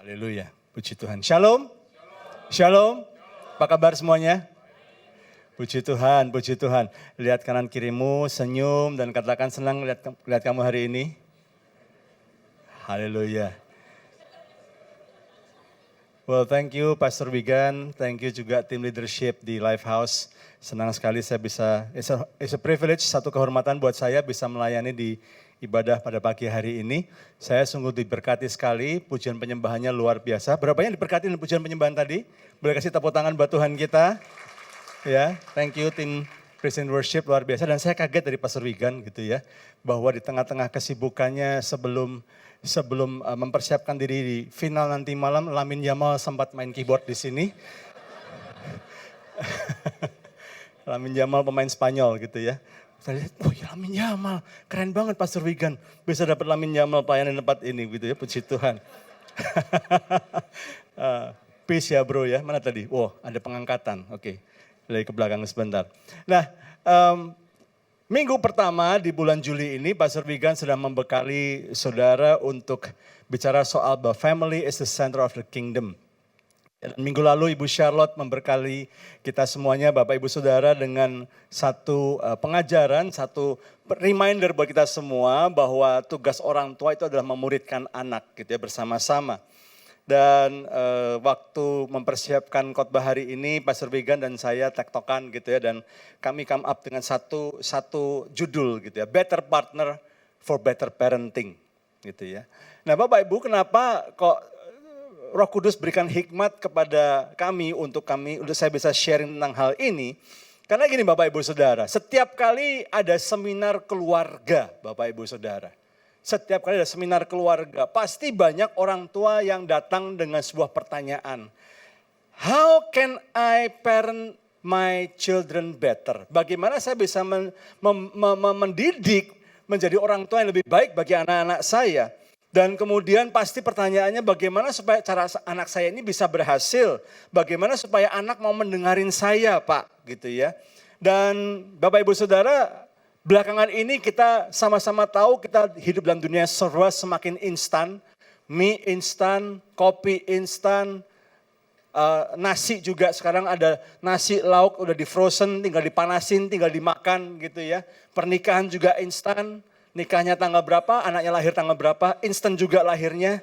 Haleluya, puji Tuhan. Shalom. Shalom. Apa kabar semuanya? Puji Tuhan, puji Tuhan. Lihat kanan kirimu, senyum dan katakan senang lihat kamu hari ini. Haleluya. Well, thank you Pastor Wigan, thank you juga tim leadership di Lifehouse. Senang sekali saya bisa, it's a privilege, satu kehormatan buat saya bisa melayani di ibadah pada pagi hari ini. Saya sungguh diberkati sekali, pujian penyembahannya luar biasa. Berapa yang diberkati dengan pujian penyembahan tadi? Boleh kasih tepuk tangan buat Tuhan kita? Ya, thank you tim Praise and Worship luar biasa. Dan saya kaget dari Pastor Wigan gitu ya, bahwa di tengah-tengah kesibukannya sebelum mempersiapkan diri di final nanti malam, Lamine Yamal sempat main keyboard di sini. Lamine Yamal pemain Spanyol gitu ya. Saya lihat, oh ya Lamine Yamal, keren banget Pastor Wigan. Bisa dapat Lamine Yamal pelayanan di tempat ini gitu ya, puji Tuhan. Peace ya bro ya, mana tadi? Wow, ada pengangkatan, oke. Lagi ke belakang sebentar. Nah, minggu pertama di bulan Juli ini, Pastor Wigan sedang membekali saudara untuk bicara soal the family is the center of the kingdom. Minggu lalu Ibu Charlotte memberkali kita semuanya, Bapak Ibu Saudara dengan satu pengajaran, satu reminder buat kita semua bahwa tugas orang tua itu adalah memuridkan anak gitu ya bersama-sama. Dan waktu mempersiapkan khotbah hari ini, Pastor Wigan dan saya tektokan gitu ya, dan kami come up dengan satu judul gitu ya, Better Partner for Better Parenting gitu ya. Nah Bapak Ibu, kenapa kok Roh Kudus berikan hikmat kepada kami untuk saya bisa sharing tentang hal ini. Karena gini Bapak Ibu Saudara, setiap kali ada seminar keluarga Bapak Ibu Saudara. Setiap kali ada seminar keluarga, pasti banyak orang tua yang datang dengan sebuah pertanyaan. How can I parent my children better? Bagaimana saya bisa mendidik menjadi orang tua yang lebih baik bagi anak-anak saya? Dan kemudian pasti pertanyaannya bagaimana supaya cara anak saya ini bisa berhasil. Bagaimana supaya anak mau mendengarin saya Pak gitu ya. Dan Bapak Ibu Saudara, belakangan ini kita sama-sama tahu kita hidup dalam dunia serba semakin instan. Mie instan, kopi instan, nasi juga sekarang ada nasi lauk udah di frozen, tinggal dipanasin, tinggal dimakan gitu ya. Pernikahan juga instan. Nikahnya tanggal berapa, anaknya lahir tanggal berapa, instan juga lahirnya,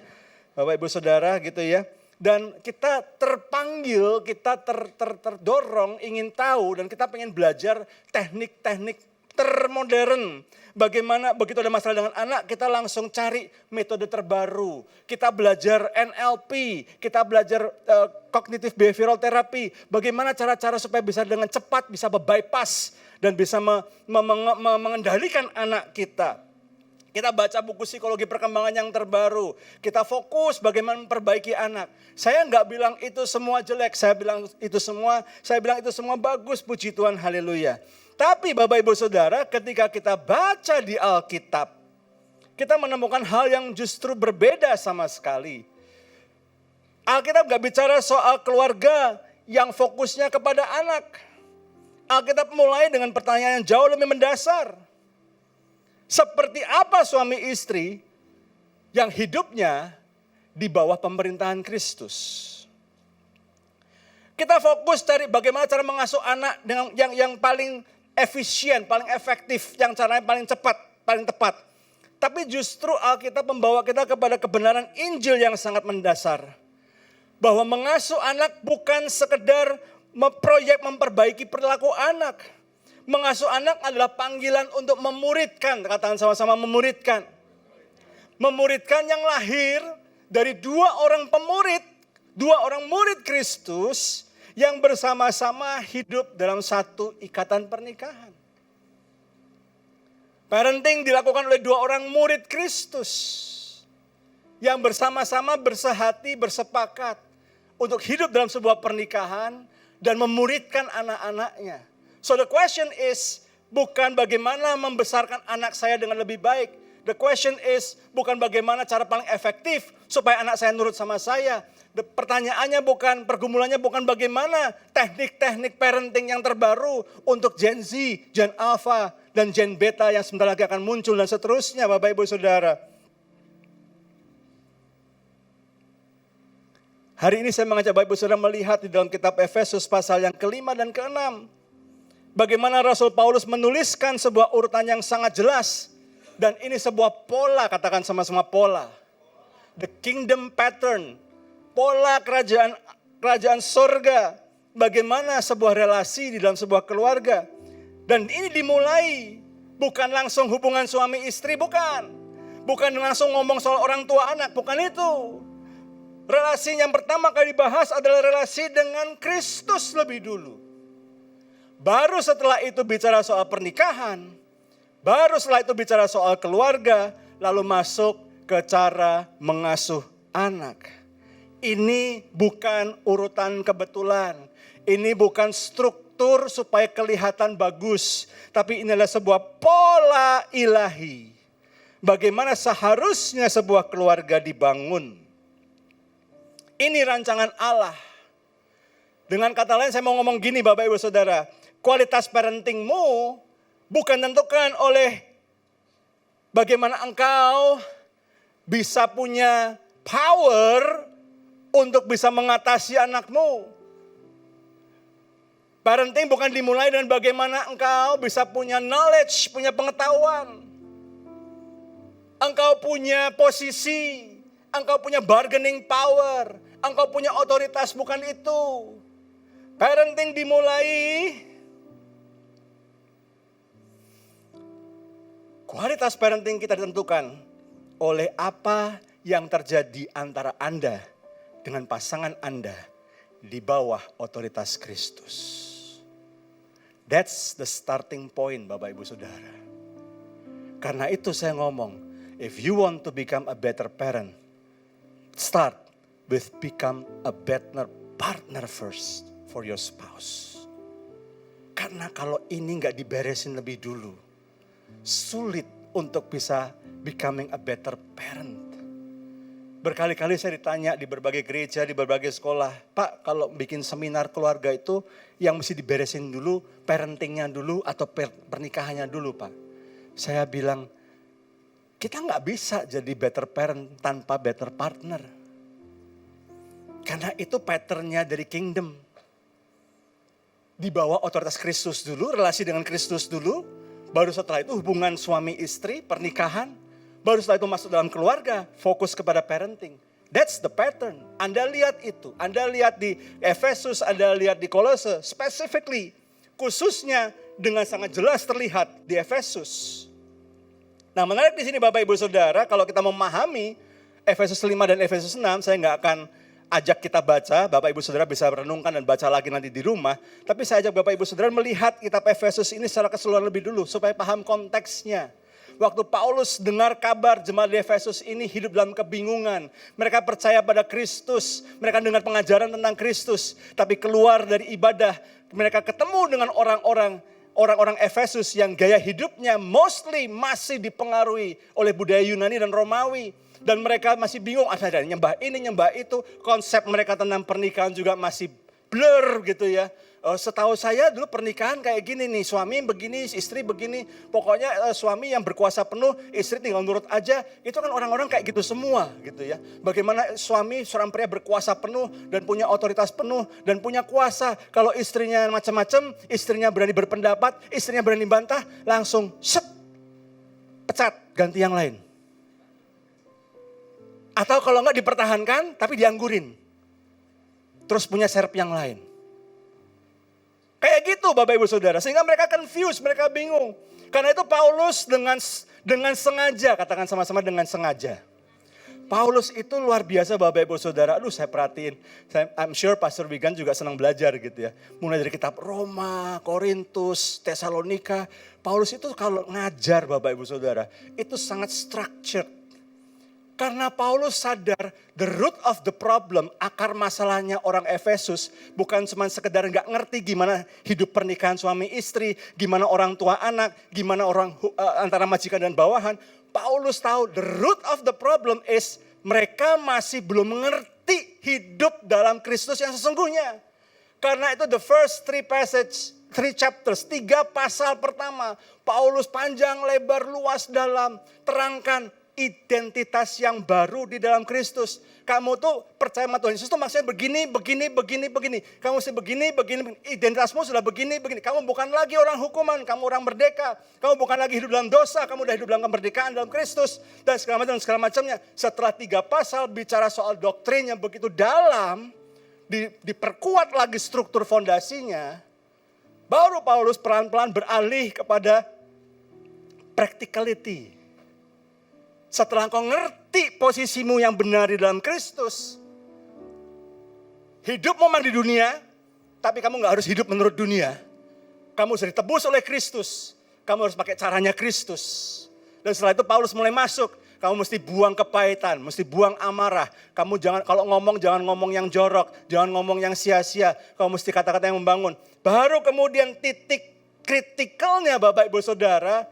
Bapak Ibu Saudara gitu ya. Dan kita terpanggil, kita terdorong ingin tahu dan kita pengen belajar teknik-teknik termodern. Bagaimana begitu ada masalah dengan anak, kita langsung cari metode terbaru. Kita belajar NLP, kita belajar cognitive behavioral therapy. Bagaimana cara-cara supaya bisa dengan cepat bisa bypass dan bisa mengendalikan anak kita. Kita baca buku psikologi perkembangan yang terbaru. Kita fokus bagaimana memperbaiki anak. Saya nggak bilang itu semua jelek, saya bilang itu semua bagus, puji Tuhan, haleluya. Tapi Bapak Ibu Saudara, ketika kita baca di Alkitab, kita menemukan hal yang justru berbeda sama sekali. Alkitab nggak bicara soal keluarga yang fokusnya kepada anak. Alkitab mulai dengan pertanyaan yang jauh lebih mendasar. Seperti apa suami istri yang hidupnya di bawah pemerintahan Kristus? Kita fokus cari bagaimana cara mengasuh anak dengan yang paling efisien, paling efektif, yang caranya paling cepat, paling tepat. Tapi justru Alkitab membawa kita kepada kebenaran Injil yang sangat mendasar. Bahwa mengasuh anak bukan sekedar proyek memperbaiki perilaku anak. Mengasuh anak adalah panggilan untuk memuridkan, katakan sama-sama memuridkan. Memuridkan yang lahir dari dua orang murid Kristus yang bersama-sama hidup dalam satu ikatan pernikahan. Parenting dilakukan oleh dua orang murid Kristus yang bersama-sama bersehati, bersepakat untuk hidup dalam sebuah pernikahan dan memuridkan anak-anaknya. So the question is bukan bagaimana membesarkan anak saya dengan lebih baik. The question is bukan bagaimana cara paling efektif supaya anak saya nurut sama saya. Pertanyaannya bukan, pergumulannya bukan bagaimana teknik-teknik parenting yang terbaru untuk Gen Z, Gen Alpha, dan Gen Beta yang sebentar lagi akan muncul dan seterusnya Bapak Ibu Saudara. Hari ini saya mengajak Bapak Ibu Saudara melihat di dalam kitab Efesus pasal yang ke-5 dan ke-6. Bagaimana Rasul Paulus menuliskan sebuah urutan yang sangat jelas. Dan ini sebuah pola, katakan sama-sama pola. The kingdom pattern. Pola kerajaan surga. Bagaimana sebuah relasi di dalam sebuah keluarga. Dan ini dimulai bukan langsung hubungan suami istri, bukan. Bukan langsung ngomong soal orang tua anak, bukan itu. Relasi yang pertama kali dibahas adalah relasi dengan Kristus lebih dulu. Baru setelah itu bicara soal pernikahan. Baru setelah itu bicara soal keluarga. Lalu masuk ke cara mengasuh anak. Ini bukan urutan kebetulan. Ini bukan struktur supaya kelihatan bagus. Tapi ini adalah sebuah pola ilahi. Bagaimana seharusnya sebuah keluarga dibangun. Ini rancangan Allah. Dengan kata lain saya mau ngomong gini Bapak Ibu Saudara. Kualitas parentingmu bukan tentukan oleh bagaimana engkau bisa punya power untuk bisa mengatasi anakmu. Parenting bukan dimulai dengan bagaimana engkau bisa punya knowledge, punya pengetahuan. Engkau punya posisi, engkau punya bargaining power, engkau punya otoritas, bukan itu. Parenting dimulai, kualitas parenting kita ditentukan oleh apa yang terjadi antara Anda dengan pasangan Anda di bawah otoritas Kristus. That's the starting point Bapak Ibu Saudara. Karena itu saya ngomong, if you want to become a better parent, start with become a better partner first for your spouse. Karena kalau ini gak diberesin lebih dulu, sulit untuk bisa becoming a better parent. Berkali-kali saya ditanya di berbagai gereja, di berbagai sekolah, Pak kalau bikin seminar keluarga itu yang mesti diberesin dulu, parentingnya dulu atau pernikahannya dulu Pak. Saya bilang, kita gak bisa jadi better parent tanpa better partner. Karena itu patternnya dari kingdom. Di bawah otoritas Kristus dulu, relasi dengan Kristus dulu. Baru setelah itu hubungan suami istri, pernikahan. Baru setelah itu masuk dalam keluarga, fokus kepada parenting. That's the pattern. Anda lihat itu. Anda lihat di Efesus, Anda lihat di Kolose. Specifically, khususnya dengan sangat jelas terlihat di Efesus. Nah menarik di sini Bapak Ibu Saudara, kalau kita memahami Efesus 5 dan Efesus 6, saya nggak akan ajak kita baca, Bapak Ibu Saudara bisa renungkan dan baca lagi nanti di rumah. Tapi saya ajak Bapak Ibu Saudara melihat kitab Efesus ini secara keseluruhan lebih dulu, supaya paham konteksnya. Waktu Paulus dengar kabar jemaat di Efesus ini hidup dalam kebingungan. Mereka percaya pada Kristus, mereka dengar pengajaran tentang Kristus. Tapi keluar dari ibadah, mereka ketemu dengan orang-orang Efesus yang gaya hidupnya mostly masih dipengaruhi oleh budaya Yunani dan Romawi. Dan mereka masih bingung, ada nyembah ini, nyembah itu. Konsep mereka tentang pernikahan juga masih blur gitu ya. Setahu saya dulu pernikahan kayak gini nih, suami begini, istri begini. Pokoknya suami yang berkuasa penuh, istri tinggal nurut aja. Itu kan orang-orang kayak gitu semua gitu ya. Bagaimana suami seorang pria berkuasa penuh dan punya otoritas penuh dan punya kuasa. Kalau istrinya macam-macam, istrinya berani berpendapat, istrinya berani bantah, langsung pecat, ganti yang lain. Atau kalau enggak dipertahankan tapi dianggurin. Terus punya serp yang lain. Kayak gitu Bapak Ibu Saudara. Sehingga mereka confused, mereka bingung. Karena itu Paulus dengan sengaja, katakan sama-sama dengan sengaja. Paulus itu luar biasa Bapak Ibu Saudara. Aduh saya perhatiin, I'm sure Pastor Wigan juga senang belajar gitu ya. Mulai dari kitab Roma, Korintus, Tesalonika. Paulus itu kalau ngajar Bapak Ibu Saudara, itu sangat structured. Karena Paulus sadar the root of the problem, akar masalahnya orang Efesus bukan cuma sekedar gak ngerti gimana hidup pernikahan suami istri, gimana orang tua anak, gimana orang antara majikan dan bawahan. Paulus tahu the root of the problem is mereka masih belum mengerti hidup dalam Kristus yang sesungguhnya. Karena itu the first three chapters, 3 pasal pertama, Paulus panjang, lebar, luas, dalam, terangkan identitas yang baru di dalam Kristus. Kamu tuh percaya sama Tuhan Yesus tuh maksudnya begini. Kamu mesti begini. Identitasmu sudah begini. Kamu bukan lagi orang hukuman, kamu orang merdeka. Kamu bukan lagi hidup dalam dosa, kamu udah hidup dalam kemerdekaan dalam Kristus. Dan segala macamnya. Setelah 3 pasal bicara soal doktrin yang begitu dalam, diperkuat lagi struktur fondasinya, baru Paulus pelan-pelan beralih kepada practicality. Setelah engkau ngerti posisimu yang benar di dalam Kristus, hidupmu memang di dunia, tapi kamu gak harus hidup menurut dunia. Kamu sudah ditebus oleh Kristus, kamu harus pakai caranya Kristus. Dan setelah itu Paulus mulai masuk, kamu mesti buang kepahitan, mesti buang amarah. Kamu jangan, kalau ngomong jangan ngomong yang jorok, jangan ngomong yang sia-sia. Kamu mesti kata-kata yang membangun. Baru kemudian titik kritikalnya Bapak Ibu Saudara,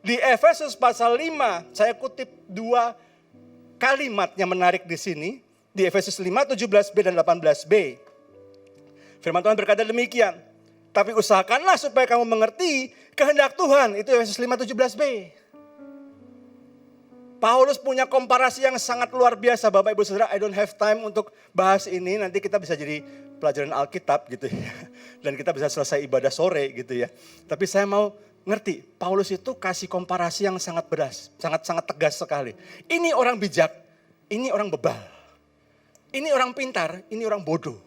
di Efesus pasal 5, saya kutip 2 kalimat yang menarik di sini. Di Efesus 5, 17b dan 18b. Firman Tuhan berkata demikian. Tapi usahakanlah supaya kamu mengerti kehendak Tuhan. Itu Efesus 5, 17b. Paulus punya komparasi yang sangat luar biasa Bapak Ibu Saudara. I don't have time untuk bahas ini. Nanti kita bisa jadi pelajaran Alkitab gitu ya. Dan kita bisa selesai ibadah sore gitu ya. Tapi saya mau ngerti, Paulus itu kasih komparasi yang sangat beras, sangat tegas sekali. Ini orang bijak, ini orang bebal. Ini orang pintar, ini orang bodoh.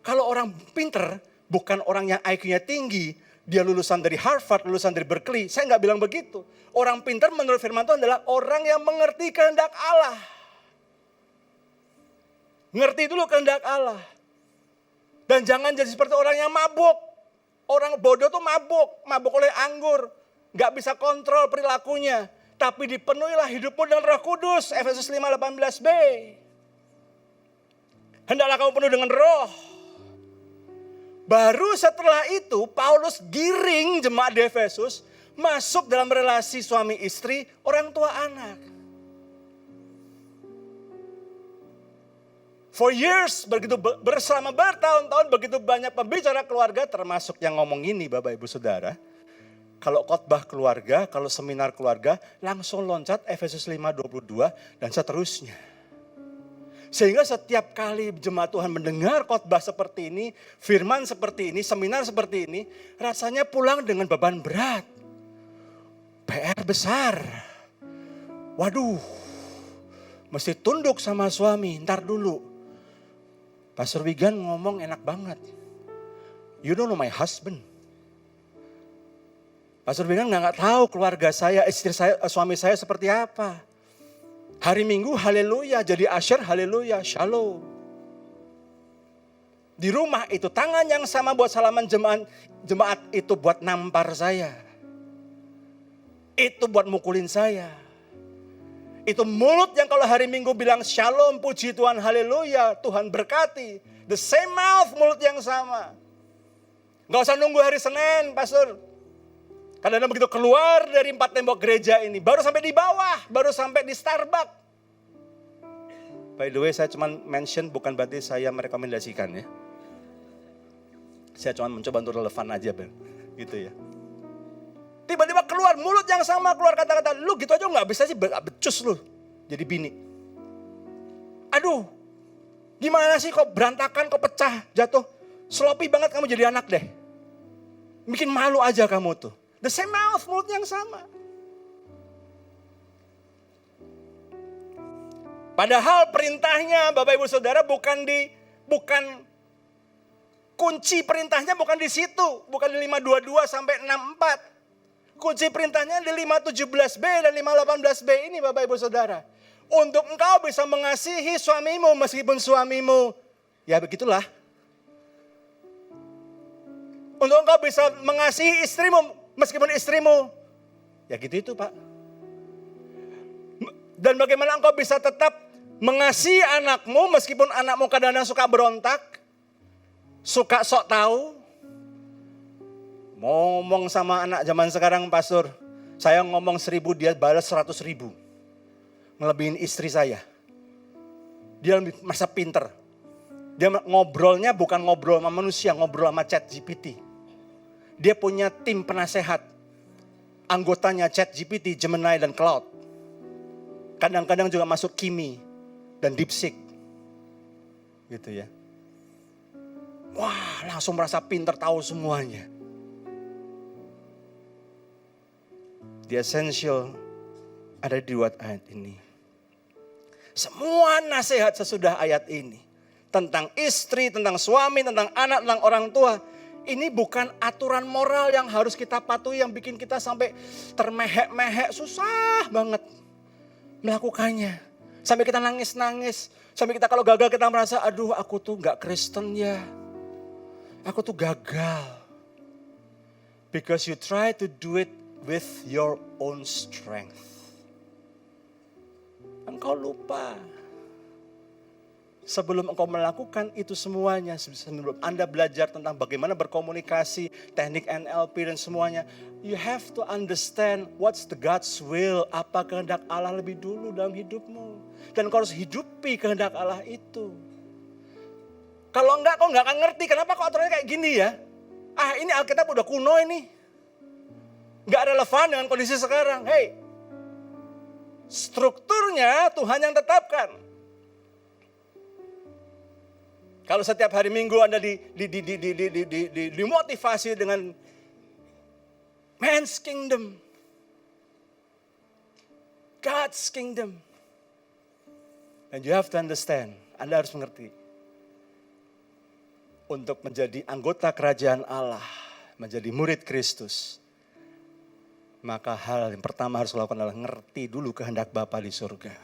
Kalau orang pintar, bukan orang yang IQ-nya tinggi, dia lulusan dari Harvard, lulusan dari Berkeley. Saya nggak bilang begitu. Orang pintar menurut firman Tuhan adalah orang yang mengerti kehendak Allah. Ngerti dulu kehendak Allah. Dan jangan jadi seperti orang yang mabuk. Orang bodoh tuh mabuk oleh anggur. Gak bisa kontrol perilakunya. Tapi dipenuhilah hidupmu dengan Roh Kudus. Efesus 5, 18b. Hendaklah kamu penuh dengan roh. Baru setelah itu Paulus giring jemaat di Efesus masuk dalam relasi suami istri, orang tua anak. For years, begitu bersama bertahun-tahun begitu banyak pembicara keluarga termasuk yang ngomong ini Bapak Ibu Saudara. Kalau khotbah keluarga, kalau seminar keluarga langsung loncat Efesus 5:22 dan seterusnya. Sehingga setiap kali jemaat Tuhan mendengar khotbah seperti ini, firman seperti ini, seminar seperti ini, rasanya pulang dengan beban berat. PR besar. Waduh, mesti tunduk sama suami, ntar dulu. Pastor Wigan ngomong enak banget. You don't know my husband. Pastor Wigan nggak tahu keluarga saya, istri saya, suami saya seperti apa. Hari Minggu haleluya, jadi asyir haleluya, shalom. Di rumah itu tangan yang sama buat salaman jemaat itu buat nampar saya. Itu buat mukulin saya. Itu mulut yang kalau hari Minggu bilang shalom, puji Tuhan, haleluya, Tuhan berkati. The same mouth, mulut yang sama. Gak usah nunggu hari Senin, Pastor. Kadang-kadang begitu keluar dari 4 tembok gereja ini, baru sampai di bawah, baru sampai di Starbucks. By the way, saya cuma mention, bukan berarti saya merekomendasikan ya. Saya cuma mencoba untuk relevan aja, gitu ya. Tiba-tiba keluar mulut yang sama, keluar kata-kata, lu gitu aja gak bisa sih, becus lu jadi bini. Aduh, gimana sih kok berantakan, kok pecah, jatuh. Sloppy banget kamu jadi anak deh. Bikin malu aja kamu tuh. The same mouth, mulut yang sama. Padahal perintahnya Bapak Ibu Saudara bukan kunci perintahnya bukan di situ. Bukan di 5:22 sampai 6:4. Kunci perintahnya di 5:17b dan 5:18b ini Bapak Ibu Saudara. Untuk engkau bisa mengasihi suamimu meskipun suamimu, ya begitulah. Untuk engkau bisa mengasihi istrimu meskipun istrimu, ya gitu itu Pak. Dan bagaimana engkau bisa tetap mengasihi anakmu meskipun anakmu kadang-kadang suka berontak, suka sok tahu. Ngomong sama anak zaman sekarang Pastor, saya ngomong 1000 dia balas 100.000. Ngelebihin istri saya. Dia lebih masa pinter. Dia ngobrolnya bukan ngobrol sama manusia, ngobrol sama ChatGPT. Dia punya tim penasehat. Anggotanya ChatGPT, Gemini dan Cloud. Kadang-kadang juga masuk kimi dan dipsik. Gitu ya. Wah, langsung merasa pintar tahu semuanya. The essential ada di 2 ayat ini. Semua nasihat sesudah ayat ini. Tentang istri, tentang suami, tentang anak, tentang orang tua. Ini bukan aturan moral yang harus kita patuhi, yang bikin kita sampai termehek-mehek. Susah banget melakukannya. Sampai kita nangis-nangis. Sampai kita kalau gagal kita merasa, aduh aku tuh gak Kristen ya. Aku tuh gagal. Because you try to do it with your own strength. Engkau lupa. Sebelum engkau melakukan itu semuanya, sebelum Anda belajar tentang bagaimana berkomunikasi, teknik NLP dan semuanya, you have to understand what's the God's will, apa kehendak Allah lebih dulu dalam hidupmu. Dan engkau harus hidupi kehendak Allah itu. Kalau enggak, kau enggak akan ngerti kenapa kok aturannya kayak gini ya. Ini Alkitab udah kuno ini. Enggak relevan dengan kondisi sekarang. Hey, strukturnya Tuhan yang tetapkan. Kalau setiap hari Minggu Anda dimotivasi dengan man's kingdom, God's kingdom, and you have to understand, Anda harus mengerti, untuk menjadi anggota kerajaan Allah, menjadi murid Kristus, maka hal yang pertama harus lakukan adalah ngerti dulu kehendak Bapa di surga.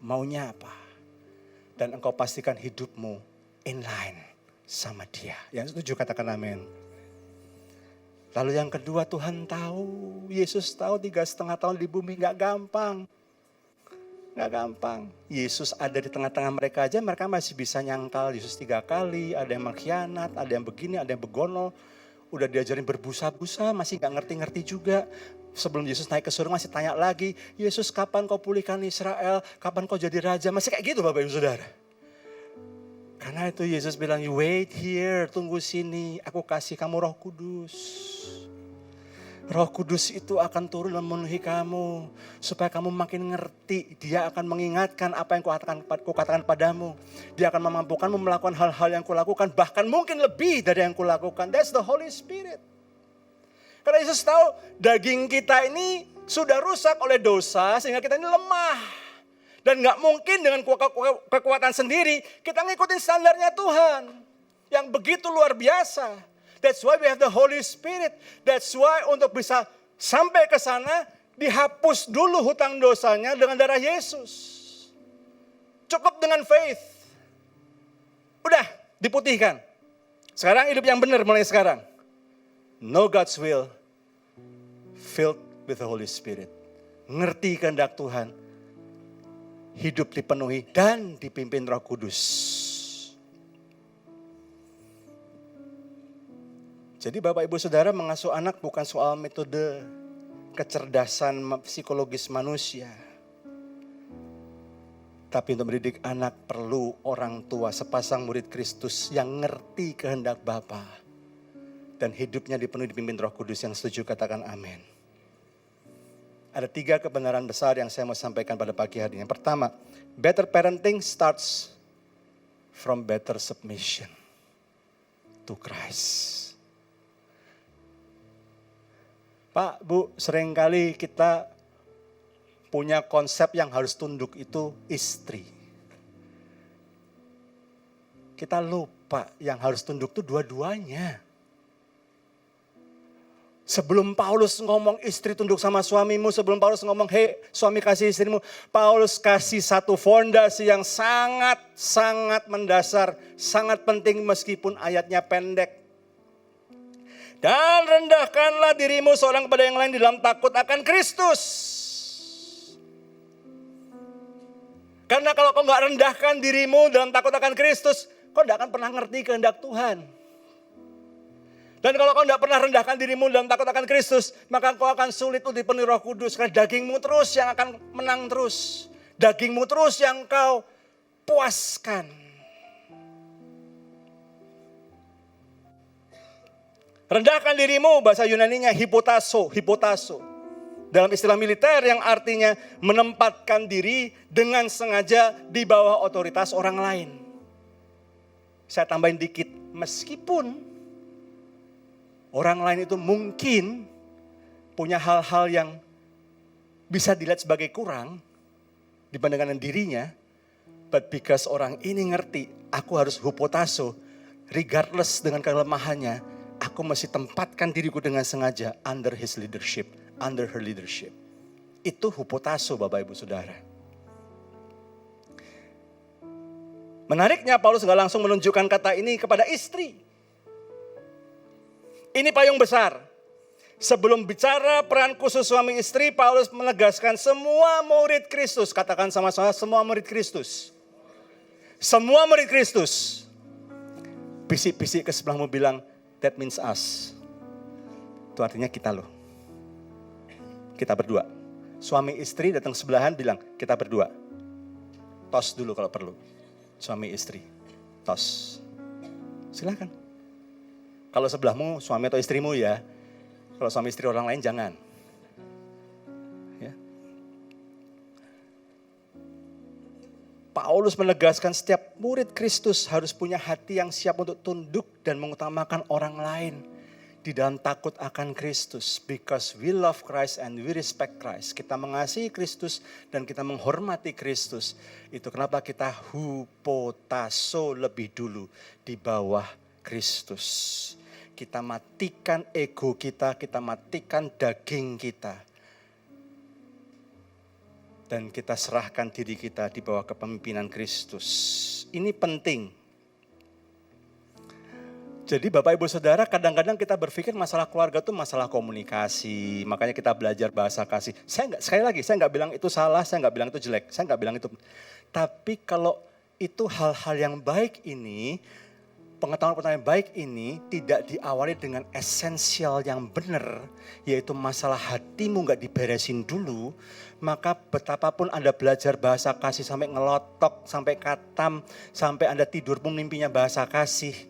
Maunya apa? Dan engkau pastikan hidupmu in line sama Dia. Yang setuju katakan amin. Lalu yang kedua, Tuhan tahu, Yesus tahu 3,5 tahun di bumi gak gampang. Gak gampang. Yesus ada di tengah-tengah mereka aja, mereka masih bisa nyangkal Yesus 3 kali. Ada yang mengkhianat, ada yang begini, ada yang begono. Udah diajarin berbusa-busa, masih gak ngerti-ngerti juga. Sebelum Yesus naik ke surga masih tanya lagi, Yesus kapan kau pulihkan Israel, kapan kau jadi raja. Masih kayak gitu Bapak Ibu Saudara. Karena itu Yesus bilang, you wait here, tunggu sini, aku kasih kamu Roh Kudus. Roh Kudus itu akan turun dan memenuhi kamu. Supaya kamu makin ngerti, Dia akan mengingatkan apa yang kukatakan padamu. Dia akan memampukanmu melakukan hal-hal yang kulakukan, bahkan mungkin lebih dari yang kulakukan. That's the Holy Spirit. Karena Yesus tahu daging kita ini sudah rusak oleh dosa sehingga kita ini lemah. Dan gak mungkin dengan kekuatan sendiri kita ngikutin standarnya Tuhan. Yang begitu luar biasa. That's why we have the Holy Spirit. That's why untuk bisa sampai ke sana dihapus dulu hutang dosanya dengan darah Yesus. Cukup dengan faith. Udah diputihkan. Sekarang hidup yang benar mulai sekarang. Know God's will, filled with the Holy Spirit. Ngerti kehendak Tuhan, hidup dipenuhi dan dipimpin Roh Kudus. Jadi Bapak Ibu Saudara, mengasuh anak bukan soal metode kecerdasan psikologis manusia. Tapi untuk mendidik anak perlu orang tua, sepasang murid Kristus yang ngerti kehendak Bapa. Dan hidupnya dipenuhi dipimpin Roh Kudus. Yang setuju katakan amin. Ada 3 kebenaran besar yang saya mau sampaikan pada pagi hari ini. Yang pertama, better parenting starts from better submission to Christ. Pak, Bu, seringkali kita punya konsep yang harus tunduk itu istri. Kita lupa yang harus tunduk itu dua-duanya. Sebelum Paulus ngomong istri tunduk sama suamimu, sebelum Paulus ngomong hei suami kasih istrimu, Paulus kasih satu fondasi yang sangat mendasar, sangat penting meskipun ayatnya pendek. Dan rendahkanlah dirimu seorang kepada yang lain di dalam takut akan Kristus. Karena kalau kau gak rendahkan dirimu dalam takut akan Kristus, kau gak akan pernah ngerti kehendak Tuhan. Dan kalau kau tidak pernah rendahkan dirimu dalam takut akan Kristus, maka kau akan sulit untuk dipenuhi Roh Kudus. Karena dagingmu terus yang akan menang terus. Dagingmu terus yang kau puaskan. Rendahkan dirimu, bahasa Yunaninya hipotasso. Dalam istilah militer yang artinya menempatkan diri dengan sengaja di bawah otoritas orang lain. Saya tambahin dikit, meskipun orang lain itu mungkin punya hal-hal yang bisa dilihat sebagai kurang dibandingkan dengan dirinya, but because orang ini ngerti, aku harus hupotaso, regardless dengan kelemahannya, aku mesti tempatkan diriku dengan sengaja under his leadership, under her leadership. Itu hupotaso Bapak Ibu Saudara. Menariknya Paulus gak langsung menunjukkan kata ini kepada istri. Ini payung besar. Sebelum bicara peran khusus suami istri, Paulus menegaskan semua murid Kristus. Katakan sama-sama, semua murid Kristus. Semua murid Kristus. Bisik-bisik ke sebelahmu bilang, that means us. Itu artinya kita loh. Kita berdua. Suami istri datang sebelahan bilang, kita berdua. Tos dulu kalau perlu. Suami istri. Tos. Silakan. Kalau sebelahmu suami atau istrimu ya. Kalau suami istri orang lain jangan. Ya. Paulus menegaskan setiap murid Kristus harus punya hati yang siap untuk tunduk dan mengutamakan orang lain. Di dalam takut akan Kristus. Because we love Christ and we respect Christ. Kita mengasihi Kristus dan kita menghormati Kristus. Itu kenapa kita hupotaso lebih dulu di bawah Kristus. Kita matikan ego kita matikan daging kita. Dan kita serahkan diri kita di bawah kepemimpinan Kristus. Ini penting. Jadi Bapak Ibu Saudara, kadang-kadang kita berpikir masalah keluarga itu masalah komunikasi. Makanya kita belajar bahasa kasih. Sekali lagi, saya nggak bilang itu salah, saya nggak bilang itu jelek. Saya nggak bilang itu. Tapi kalau itu hal-hal yang baik ini, pengetahuan-pengetahuan yang baik ini tidak diawali dengan esensial yang benar, yaitu masalah hatimu gak diberesin dulu, maka betapapun Anda belajar bahasa kasih sampai ngelotok, sampai katam, sampai Anda tidur pun mimpinya bahasa kasih.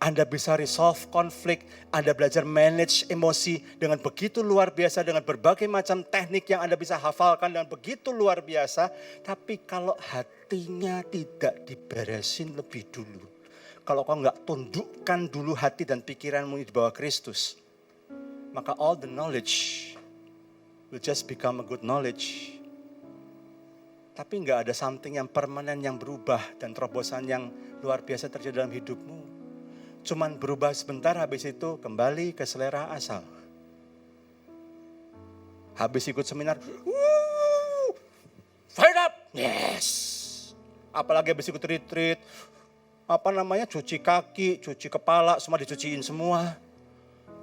Anda bisa resolve konflik, Anda belajar manage emosi dengan begitu luar biasa, dengan berbagai macam teknik yang Anda bisa hafalkan dengan begitu luar biasa. Tapi kalau hatinya tidak diberesin lebih dulu, kalau kau nggak tundukkan dulu hati dan pikiranmu di bawah Kristus, maka all the knowledge will just become a good knowledge. Tapi nggak ada something yang permanen yang berubah dan terobosan yang luar biasa terjadi dalam hidupmu. Cuman berubah sebentar, habis itu kembali ke selera asal. Habis ikut seminar, fired up, yes. Apalagi habis ikut retreat, cuci kaki, cuci kepala, semua dicuciin semua.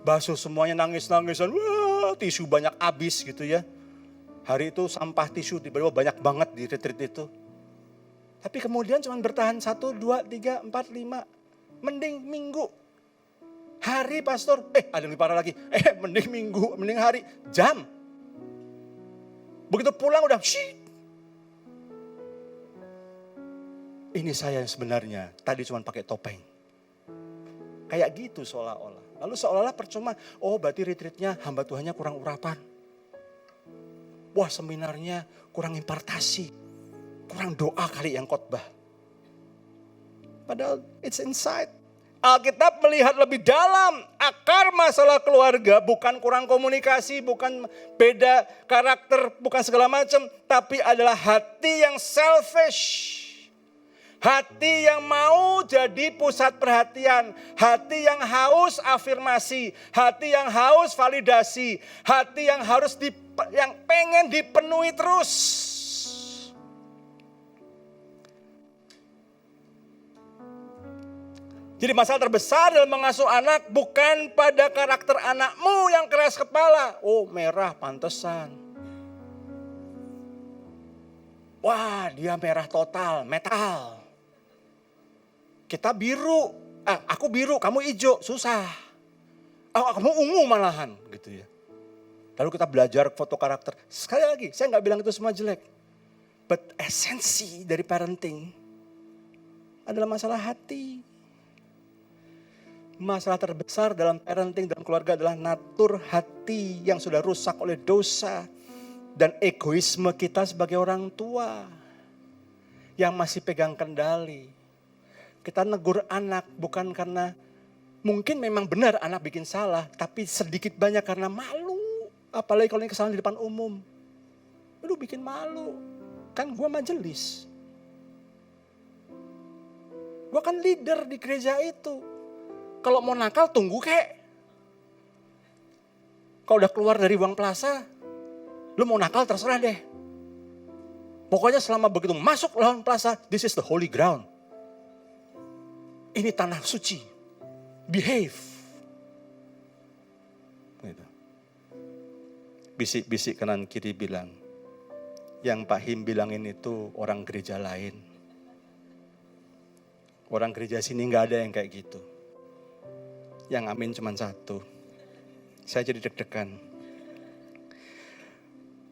Basuh semuanya, nangis-nangisan, wah tisu banyak habis gitu ya. Hari itu sampah tisu tiba-tiba banyak banget di retreat itu. Tapi kemudian cuma bertahan 1, 2, 3, 4, 5. Mending minggu. Hari pastor, ada yang lebih parah lagi. Mending minggu, mending hari, jam. Begitu pulang udah, shit. Ini saya yang sebenarnya, tadi cuma pakai topeng. Kayak gitu seolah-olah. Lalu seolah-olah percuma, berarti retreatnya hamba Tuhannya kurang urapan. Wah seminarnya kurang impartasi, kurang doa kali yang khotbah. Padahal it's inside. Alkitab melihat lebih dalam akar masalah keluarga, bukan kurang komunikasi, bukan beda karakter, bukan segala macam, tapi adalah hati yang selfish. Hati yang mau jadi pusat perhatian, hati yang haus afirmasi, hati yang haus validasi, hati yang yang pengen dipenuhi terus. Jadi masalah terbesar dalam mengasuh anak bukan pada karakter anakmu yang keras kepala. Merah pantesan. Wah dia merah total, metal. Kita biru, aku biru, kamu hijau, susah. Kamu ungu malahan gitu ya. Lalu kita belajar foto karakter. Sekali lagi, saya gak bilang itu semua jelek. But esensi dari parenting adalah masalah hati. Masalah terbesar dalam parenting dan keluarga adalah natur hati yang sudah rusak oleh dosa. Dan egoisme kita sebagai orang tua yang masih pegang kendali. Kita negur anak bukan karena mungkin memang benar anak bikin salah. Tapi sedikit banyak karena malu. Apalagi kalau ini kesalahan di depan umum. Aduh bikin malu. Kan gue majelis. Gue kan leader di gereja itu. Kalau mau nakal tunggu kek. Kalau udah keluar dari ruang plaza, lu mau nakal terserah deh. Pokoknya selama begitu masuk ruang plaza, this is the holy ground. Ini tanah suci. Behave. Gitu. Bisik-bisik kanan kiri bilang, yang Pak Him bilangin itu orang gereja lain. Orang gereja sini gak ada yang kayak gitu. Yang amin cuma satu. Saya jadi deg-degan.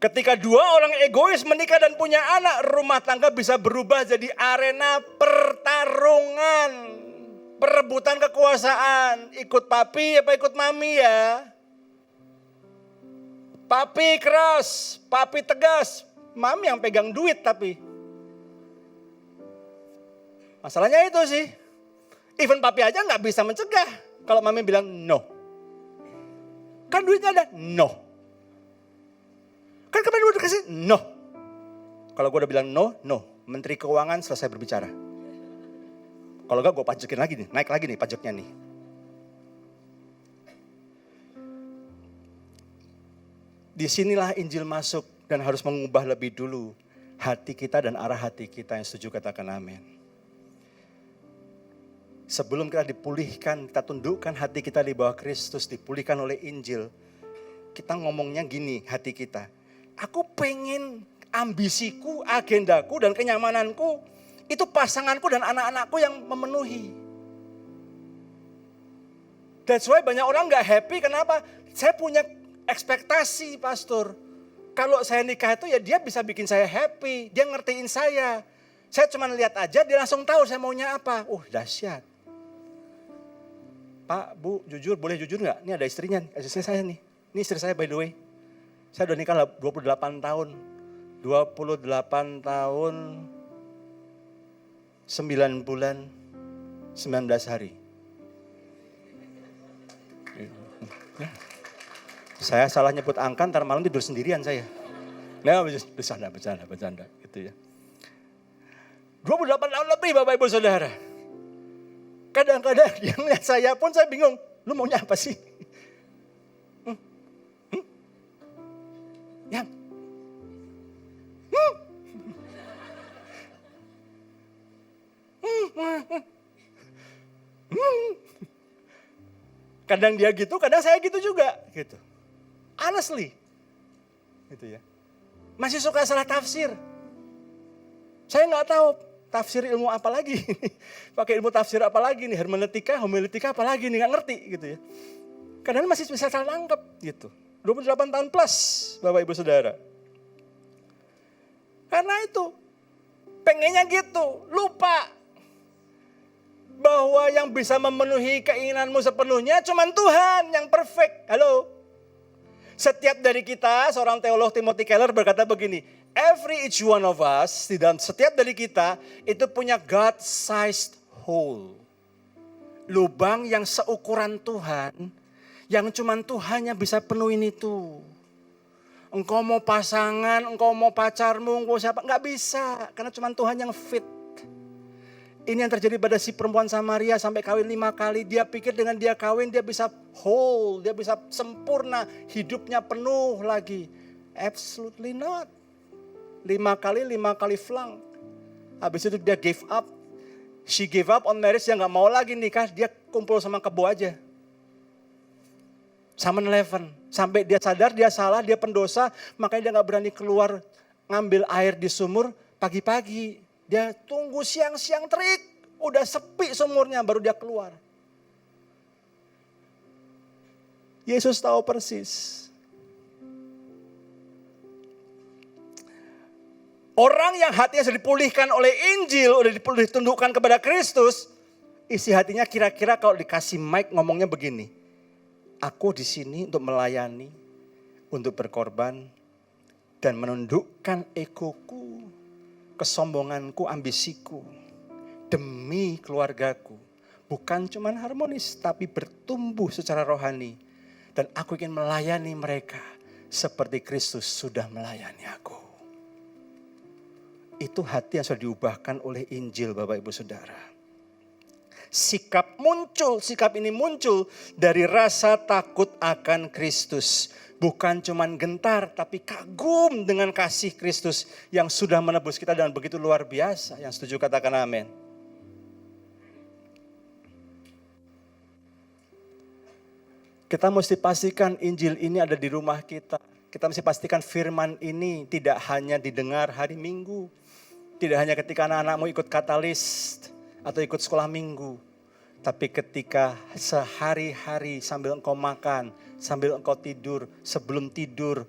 Ketika dua orang egois menikah dan punya anak, rumah tangga bisa berubah jadi arena pertarungan. Perebutan kekuasaan. Ikut papi apa ikut mami ya? Papi keras, papi tegas. Mami yang pegang duit tapi. Masalahnya itu sih. Even papi aja gak bisa mencegah. Kalau mami bilang no. Kan duitnya ada? No. Kan kemarin udah kasih? No. Kalau gue udah bilang no, no. Menteri Keuangan selesai berbicara. Kalau enggak gue pajekin lagi nih. Naik lagi nih pajaknya nih. Disinilah Injil masuk dan harus mengubah lebih dulu hati kita dan arah hati kita. Yang setuju katakan amin. Sebelum kita dipulihkan, kita tundukkan hati kita di bawah Kristus, dipulihkan oleh Injil. Kita ngomongnya gini hati kita. Aku pengen ambisiku, agendaku dan kenyamananku, itu pasanganku dan anak-anakku yang memenuhi. That's why banyak orang gak happy, kenapa? Saya punya ekspektasi pastor. Kalau saya nikah itu ya dia bisa bikin saya happy, dia ngertiin saya. Saya cuma lihat aja, dia langsung tahu saya maunya apa. Dahsyat. Pak, Bu, jujur, boleh jujur gak? Ini ada istrinya, istri saya nih. Ini istri saya by the way. Saya udah nikah 28 tahun. 28 tahun, 9 bulan, 19 hari. Saya salah nyebut angka, ntar malam tidur sendirian saya. Nah, bercanda, gitu ya. 28 tahun lebih Bapak Ibu Saudara. Kadang-kadang dia ngeliat saya pun saya bingung. Lu maunya apa sih? Ya. Kadang dia gitu, kadang saya gitu juga. Gitu. Honestly. Gitu ya. Masih suka salah tafsir. Saya gak tahu. Tafsir ilmu apa lagi? Pakai ilmu tafsir apa lagi nih? Hermeneutika, homiletika apa lagi nih? Gak ngerti gitu ya. Kadang masih bisa salah nangkep gitu. 28 tahun plus Bapak Ibu Saudara. Karena itu pengennya gitu. Lupa bahwa yang bisa memenuhi keinginanmu sepenuhnya cuma Tuhan yang perfect. Halo. Setiap dari kita, seorang teolog Timothy Keller berkata begini. Every each one of us, dan setiap dari kita itu punya God-sized hole. Lubang yang seukuran Tuhan, yang cuman Tuhan yang bisa penuhin itu. Engkau mau pasangan, engkau mau pacarmu, engkau siapa, gak bisa. Karena cuman Tuhan yang fit. Ini yang terjadi pada si perempuan Samaria sampai kawin 5 kali. Dia pikir dengan dia kawin dia bisa whole, dia bisa sempurna, hidupnya penuh lagi. Absolutely not. 5 kali flang. Habis itu dia gave up. She gave up on marriage, dia gak mau lagi nikah. Dia kumpul sama kebo aja. 7-Eleven. Sampai dia sadar dia salah, dia pendosa. Makanya dia gak berani keluar ngambil air di sumur pagi-pagi. Dia tunggu siang-siang terik. Udah sepi sumurnya baru dia keluar. Yesus tahu persis. Orang yang hatinya sudah dipulihkan oleh Injil, sudah ditundukkan kepada Kristus, isi hatinya kira-kira kalau dikasih mic ngomongnya begini. Aku di sini untuk melayani, untuk berkorban, dan menundukkan egoku, kesombonganku, ambisiku, demi keluargaku. Bukan cuma harmonis, tapi bertumbuh secara rohani. Dan aku ingin melayani mereka seperti Kristus sudah melayani aku. Itu hati yang sudah diubahkan oleh Injil, Bapak Ibu Saudara. Sikap ini muncul dari rasa takut akan Kristus. Bukan cuman gentar, tapi kagum dengan kasih Kristus yang sudah menebus kita dengan begitu luar biasa. Yang setuju katakan amin. Kita mesti pastikan Injil ini ada di rumah kita. Kita mesti pastikan firman ini tidak hanya didengar hari Minggu. Tidak hanya ketika anak-anakmu ikut katalis atau ikut sekolah minggu. Tapi ketika sehari-hari sambil engkau makan, sambil engkau tidur, sebelum tidur,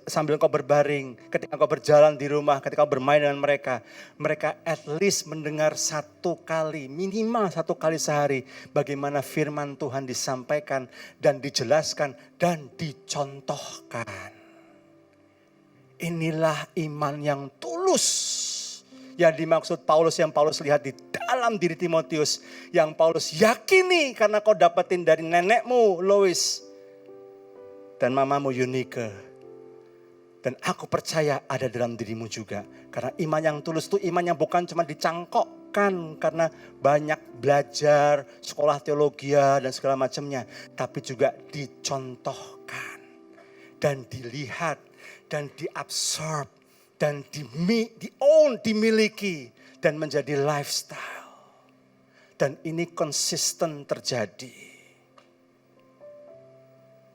sambil engkau berbaring, ketika engkau berjalan di rumah, ketika engkau bermain dengan mereka. Mereka at least mendengar satu kali, minimal satu kali sehari. Bagaimana firman Tuhan disampaikan dan dijelaskan dan dicontohkan. Inilah iman yang tulus. Yang dimaksud Paulus, yang Paulus lihat di dalam diri Timotius. Yang Paulus yakini karena kau dapetin dari nenekmu Lois. Dan mamamu Eunike. Dan aku percaya ada dalam dirimu juga. Karena iman yang tulus itu iman yang bukan cuma dicangkokkan. Karena banyak belajar, sekolah teologi dan segala macamnya. Tapi juga dicontohkan. Dan dilihat. Dan diabsorb. Dan dimiliki dan menjadi lifestyle. Dan ini konsisten terjadi.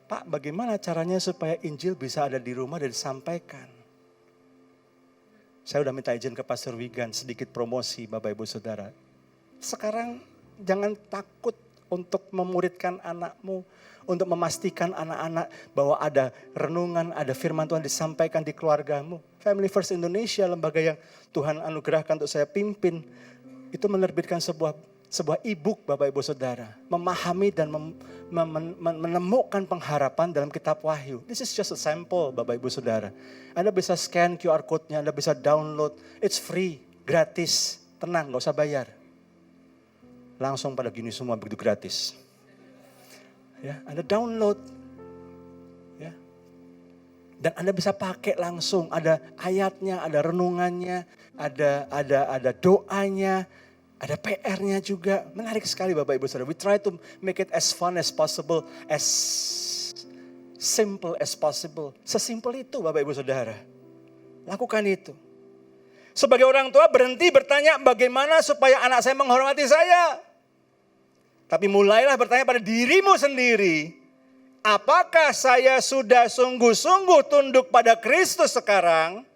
Pak, bagaimana caranya supaya Injil bisa ada di rumah dan disampaikan? Saya udah minta izin ke Pastor Wigan sedikit promosi Bapak Ibu Saudara. Sekarang jangan takut untuk memuridkan anakmu. Untuk memastikan anak-anak bahwa ada renungan, ada firman Tuhan disampaikan di keluargamu. Family First Indonesia, lembaga yang Tuhan anugerahkan untuk saya pimpin. Itu menerbitkan sebuah e-book Bapak Ibu Saudara. Memahami dan menemukan pengharapan dalam kitab Wahyu. This is just a sample Bapak Ibu Saudara. Anda bisa scan QR code-nya, Anda bisa download. It's free, gratis, tenang, gak usah bayar. Langsung pada gini semua begitu gratis. Ya, Anda download, ya, dan Anda bisa pakai langsung. Ada ayatnya, ada renungannya, ada doanya, ada PR-nya juga. Menarik sekali Bapak Ibu Saudara. We try to make it as fun as possible, as simple as possible. Sesimpel itu Bapak Ibu Saudara. Lakukan itu. Sebagai orang tua berhenti bertanya bagaimana supaya anak saya menghormati saya. Tapi mulailah bertanya pada dirimu sendiri. Apakah saya sudah sungguh-sungguh tunduk pada Kristus sekarang?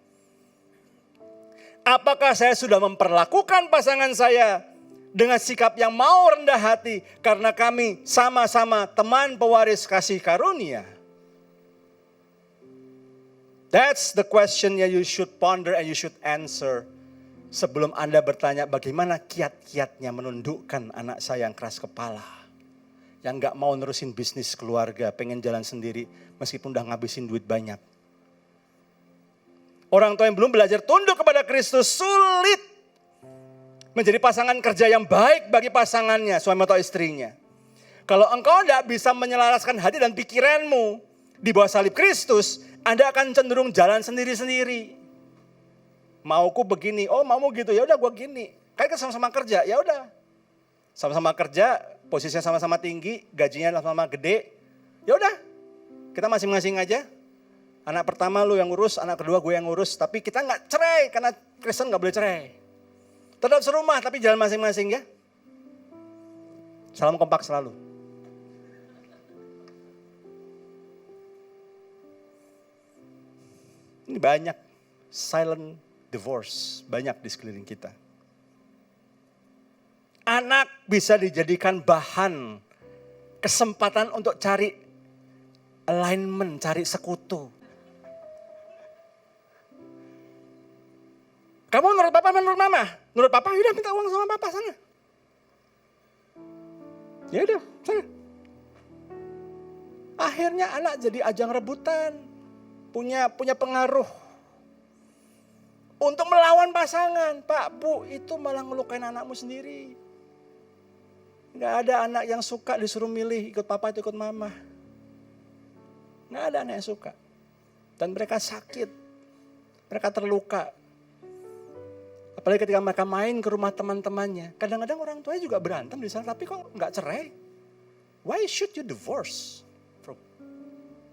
Apakah saya sudah memperlakukan pasangan saya dengan sikap yang mau rendah hati? Karena kami sama-sama teman pewaris kasih karunia. That's the question that you should ponder and you should answer. Sebelum Anda bertanya bagaimana kiat-kiatnya menundukkan anak saya yang keras kepala. Yang gak mau nerusin bisnis keluarga, pengen jalan sendiri meskipun udah ngabisin duit banyak. Orang tua yang belum belajar tunduk kepada Kristus sulit menjadi pasangan kerja yang baik bagi pasangannya, suami atau istrinya. Kalau engkau tidak bisa menyelaraskan hati dan pikiranmu di bawah salib Kristus, Anda akan cenderung jalan sendiri-sendiri. Mauku begini, oh maumu gitu, ya udah gue gini. Kayak kita sama-sama kerja, ya udah. Sama-sama kerja, posisinya sama-sama tinggi, gajinya sama-sama gede. Ya udah, kita masing-masing aja. Anak pertama lu yang ngurus, anak kedua gue yang ngurus. Tapi kita nggak cerai, karena Kristen nggak boleh cerai. Tetap serumah, tapi jalan masing-masing ya. Salam kompak selalu. Ini banyak silent divorce, banyak di sekeliling kita. Anak bisa dijadikan bahan kesempatan untuk cari alignment, cari sekutu. Kamu menurut papa, menurut mama? Menurut papa, yaudah minta uang sama papa sana. Ya udah, sana. Akhirnya anak jadi ajang rebutan, punya pengaruh untuk melawan pasangan. Pak, Bu, itu malah ngelukain anakmu sendiri. Gak ada anak yang suka disuruh milih ikut papa atau ikut mama. Gak ada anak yang suka. Dan mereka sakit, mereka terluka. Apalagi ketika mereka main ke rumah teman-temannya. Kadang-kadang orang tuanya juga berantem di sana, tapi kok gak cerai? Why should you divorce?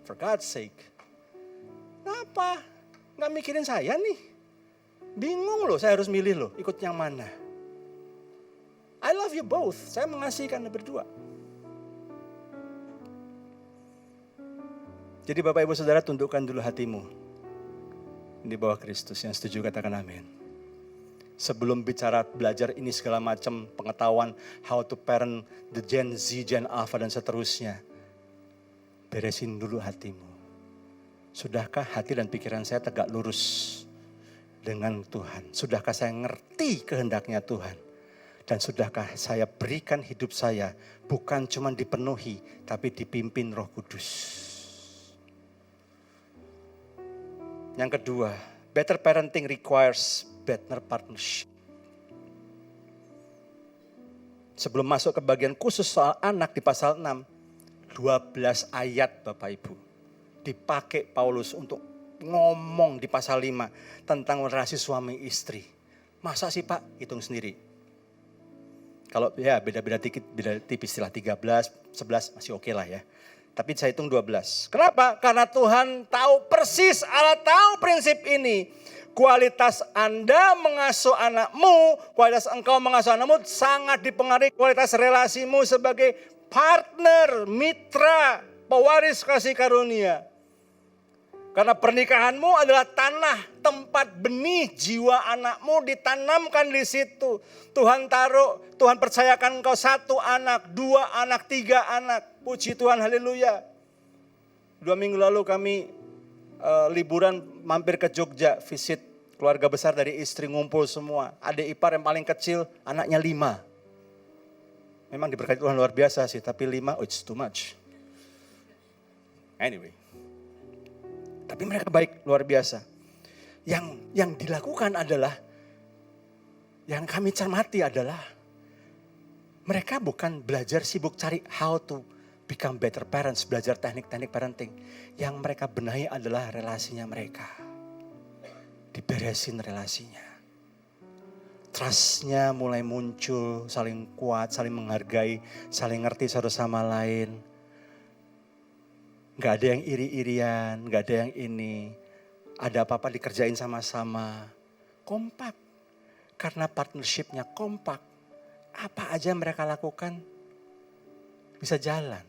For God's sake. Kenapa? Gak mikirin saya nih. Bingung loh, saya harus milih loh, ikut yang mana. I love you both, saya mengasihi kalian berdua. Jadi Bapak Ibu Saudara, tundukkan dulu hatimu di bawah Kristus. Yang setuju katakan amin. Sebelum bicara belajar ini segala macam pengetahuan how to parent the Gen Z, Gen Alpha dan seterusnya. Beresin dulu hatimu. Sudahkah hati dan pikiran saya tegak lurus dengan Tuhan? Sudahkah saya ngerti kehendaknya Tuhan? Dan sudahkah saya berikan hidup saya bukan cuma dipenuhi tapi dipimpin Roh Kudus? Yang kedua, better parenting requires better partnership. Sebelum masuk ke bagian khusus soal anak di pasal 6, 12 ayat Bapak Ibu dipakai Paulus untuk ngomong di pasal 5 tentang relasi suami istri. Masa sih Pak? Hitung sendiri. Kalau ya beda-beda dikit, beda tipis, istilah 13, 11 masih oke lah ya. Tapi saya hitung 12. Kenapa? Karena Tuhan tahu persis, Allah tahu prinsip ini. Kualitas Anda mengasuh anakmu, kualitas engkau mengasuh anakmu sangat dipengaruhi kualitas relasimu sebagai partner, mitra, pewaris kasih karunia. Karena pernikahanmu adalah tanah, tempat benih jiwa anakmu ditanamkan di situ. Tuhan taruh, Tuhan percayakan engkau 1 anak, 2 anak, 3 anak. Puji Tuhan, haleluya. 2 minggu lalu kami liburan mampir ke Jogja, visit keluarga besar dari istri, ngumpul semua. Adik ipar yang paling kecil, anaknya 5. Memang diberkati Tuhan luar biasa sih, tapi 5, it's too much. Anyway. Tapi mereka baik, luar biasa. Yang dilakukan adalah, yang kami cermati adalah, mereka bukan belajar sibuk cari how to become better parents, belajar teknik-teknik parenting. Yang mereka benahi adalah relasinya mereka. Diberesin relasinya. Trust-nya mulai muncul, saling kuat, saling menghargai, saling ngerti satu sama lain. Gak ada yang iri-irian, gak ada yang ini. Ada apa-apa dikerjain sama-sama. Kompak. Karena partnership-nya kompak. Apa aja yang mereka lakukan bisa jalan.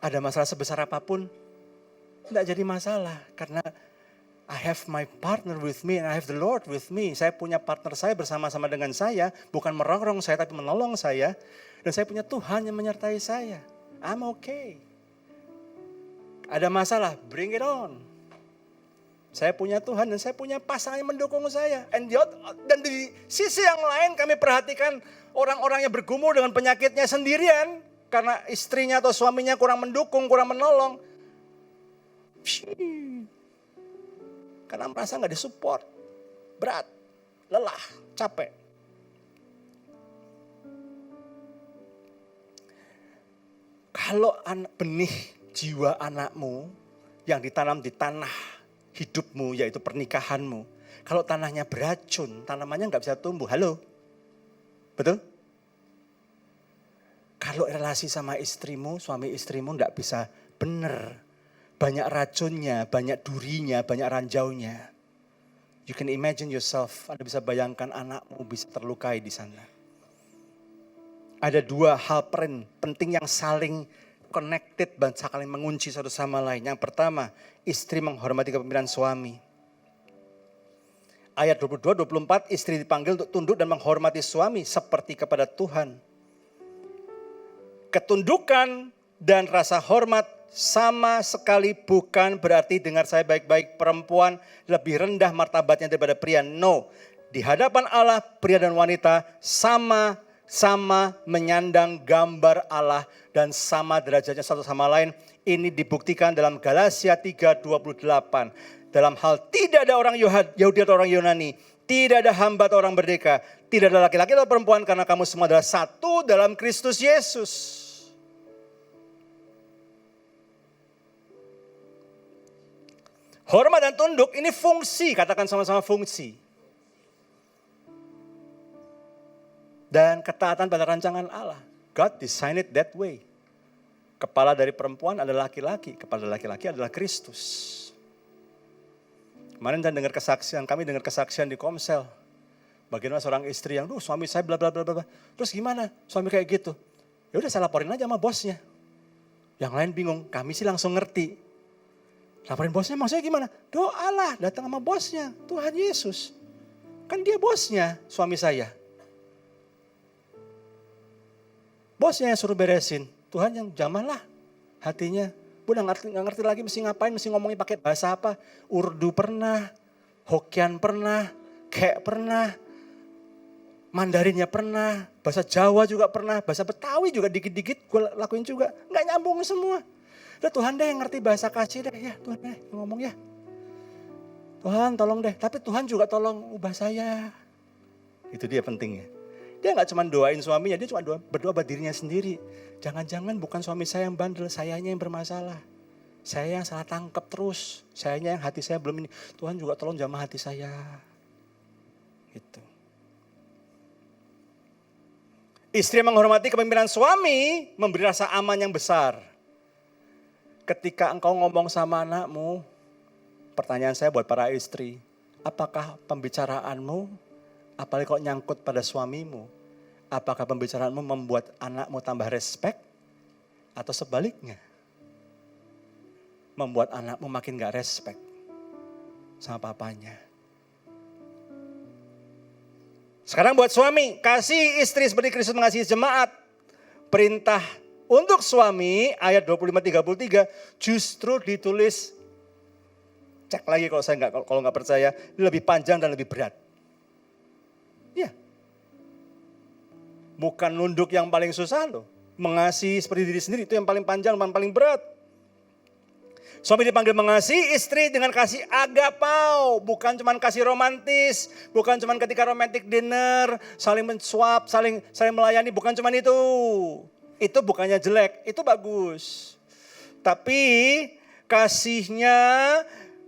Ada masalah sebesar apapun, gak jadi masalah. Karena I have my partner with me and I have the Lord with me. Saya punya partner saya bersama-sama dengan saya. Bukan merongrong saya tapi menolong saya. Dan saya punya Tuhan yang menyertai saya. I'm okay. Ada masalah, bring it on. Saya punya Tuhan dan saya punya pasangan yang mendukung saya. Dan di sisi yang lain kami perhatikan orang-orang yang bergumul dengan penyakitnya sendirian. Karena istrinya atau suaminya kurang mendukung, kurang menolong. Karena merasa gak disupport. Berat, lelah, capek. Kalau benih jiwa anakmu yang ditanam di tanah hidupmu, yaitu pernikahanmu. Kalau tanahnya beracun, tanamannya gak bisa tumbuh. Halo? Betul? Kalau relasi sama istrimu, suami istrimu gak bisa benar. Banyak racunnya, banyak durinya, banyak ranjaunya. You can imagine yourself, Anda bisa bayangkan anakmu bisa terlukai di sana. Ada 2 hal penting yang saling connected dan saling mengunci satu sama lain. Yang pertama, istri menghormati kepemimpinan suami. Ayat 22-24, istri dipanggil untuk tunduk dan menghormati suami seperti kepada Tuhan. Ketundukan dan rasa hormat sama sekali bukan berarti, dengar saya baik-baik, perempuan lebih rendah martabatnya daripada pria. No, di hadapan Allah pria dan wanita sama sama menyandang gambar Allah dan sama derajatnya satu sama lain. Ini dibuktikan dalam Galatia 3:28. Dalam hal tidak ada orang Yahudi atau orang Yunani, tidak ada hamba atau orang merdeka, tidak ada laki-laki atau perempuan, karena kamu semua adalah satu dalam Kristus Yesus. Hormat dan tunduk ini fungsi, katakan sama-sama fungsi. Dan ketaatan pada rancangan Allah. God designed it that way. Kepala dari perempuan adalah laki-laki, kepala laki-laki adalah Kristus. Kemarin kami dengar kesaksian di Komsel. Bagaimana seorang istri yang, suami saya bla bla bla bla. Terus gimana? Suami kayak gitu. Ya udah saya laporin aja sama bosnya. Yang lain bingung, kami sih langsung ngerti. Laporin bosnya maksudnya gimana? Doalah, datang sama bosnya, Tuhan Yesus. Kan dia bosnya, suami saya. Bosnya yang suruh beresin, Tuhan yang jamahlah hatinya. Udah gak ngerti lagi mesti ngapain, mesti ngomongin pakai bahasa apa. Urdu pernah, Hokkien pernah, Kek pernah, Mandarinnya pernah, bahasa Jawa juga pernah, bahasa Betawi juga dikit-dikit gue lakuin juga. Gak nyambung semua. Udah Tuhan deh yang ngerti bahasa kasih deh, ya Tuhan deh ngomong ya. Tuhan tolong deh, tapi Tuhan juga tolong ubah saya. Itu dia pentingnya. Dia gak cuma doain suaminya, dia cuma berdoa buat dirinya sendiri. Jangan-jangan bukan suami saya yang bandel, sayanya yang bermasalah. Saya yang salah tangkap terus, sayanya yang hati saya belum ini. Tuhan juga tolong jamah hati saya. Gitu. Istri menghormati kepemimpinan suami, memberi rasa aman yang besar. Ketika engkau ngomong sama anakmu, pertanyaan saya buat para istri, apakah pembicaraanmu, apalagi kok nyangkut pada suamimu, apakah pembicaraanmu membuat anakmu tambah respect atau sebaliknya? Membuat anakmu makin gak respect sama papanya. Sekarang buat suami, kasih istri seperti Kristus mengasihi jemaat. Perintah untuk suami ayat 25-33 justru ditulis, cek lagi kalau nggak percaya, lebih panjang dan lebih berat. Ya, bukan nunduk yang paling susah loh. Mengasihi seperti diri sendiri itu yang paling panjang dan paling berat. Suami dipanggil mengasihi istri dengan kasih agapau. Bukan cuma kasih romantis. Bukan cuma ketika romantic dinner. Saling mensuap, saling melayani. Bukan cuma itu. Itu bukannya jelek, itu bagus. Tapi kasihnya,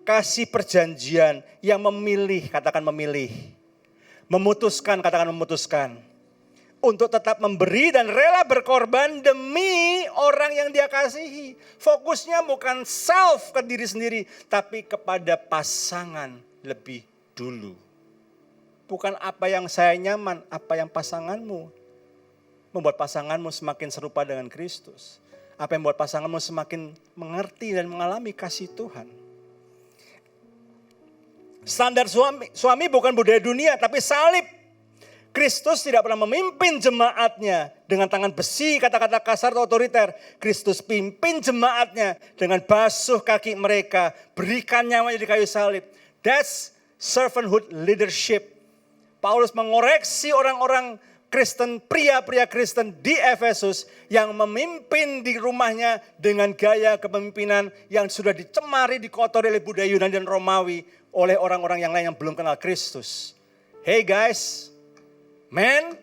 kasih perjanjian yang memilih, katakan memilih. Memutuskan, katakan memutuskan. Untuk tetap memberi dan rela berkorban demi orang yang dia kasihi. Fokusnya bukan self ke diri sendiri, tapi kepada pasangan lebih dulu. Bukan apa yang saya nyaman, apa yang pasanganmu. Membuat pasanganmu semakin serupa dengan Kristus. Apa yang membuat pasanganmu semakin mengerti dan mengalami kasih Tuhan. Standar suami bukan budaya dunia, tapi salib. Kristus tidak pernah memimpin jemaatnya dengan tangan besi, kata-kata kasar atau otoriter. Kristus pimpin jemaatnya dengan basuh kaki mereka, berikan nyawanya di kayu salib. That's servanthood leadership. Paulus mengoreksi orang-orang Kristen, pria-pria Kristen di Efesus yang memimpin di rumahnya dengan gaya kepemimpinan yang sudah dicemari, dikotori oleh budaya Yunani dan Romawi oleh orang-orang yang lain yang belum kenal Kristus. Hey guys, men,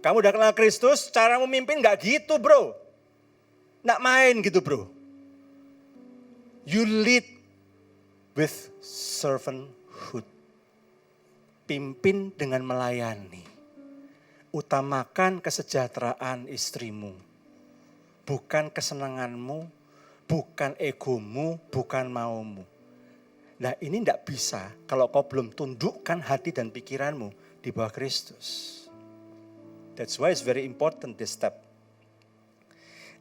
kamu udah kenal Kristus, cara memimpin gak gitu bro. Gak main gitu bro. You lead with servanthood. Pimpin dengan melayani. Utamakan kesejahteraan istrimu. Bukan kesenanganmu, bukan egomu, bukan maumu. Nah ini tidak bisa kalau kau belum tundukkan hati dan pikiranmu di bawah Kristus. That's why it's very important this step.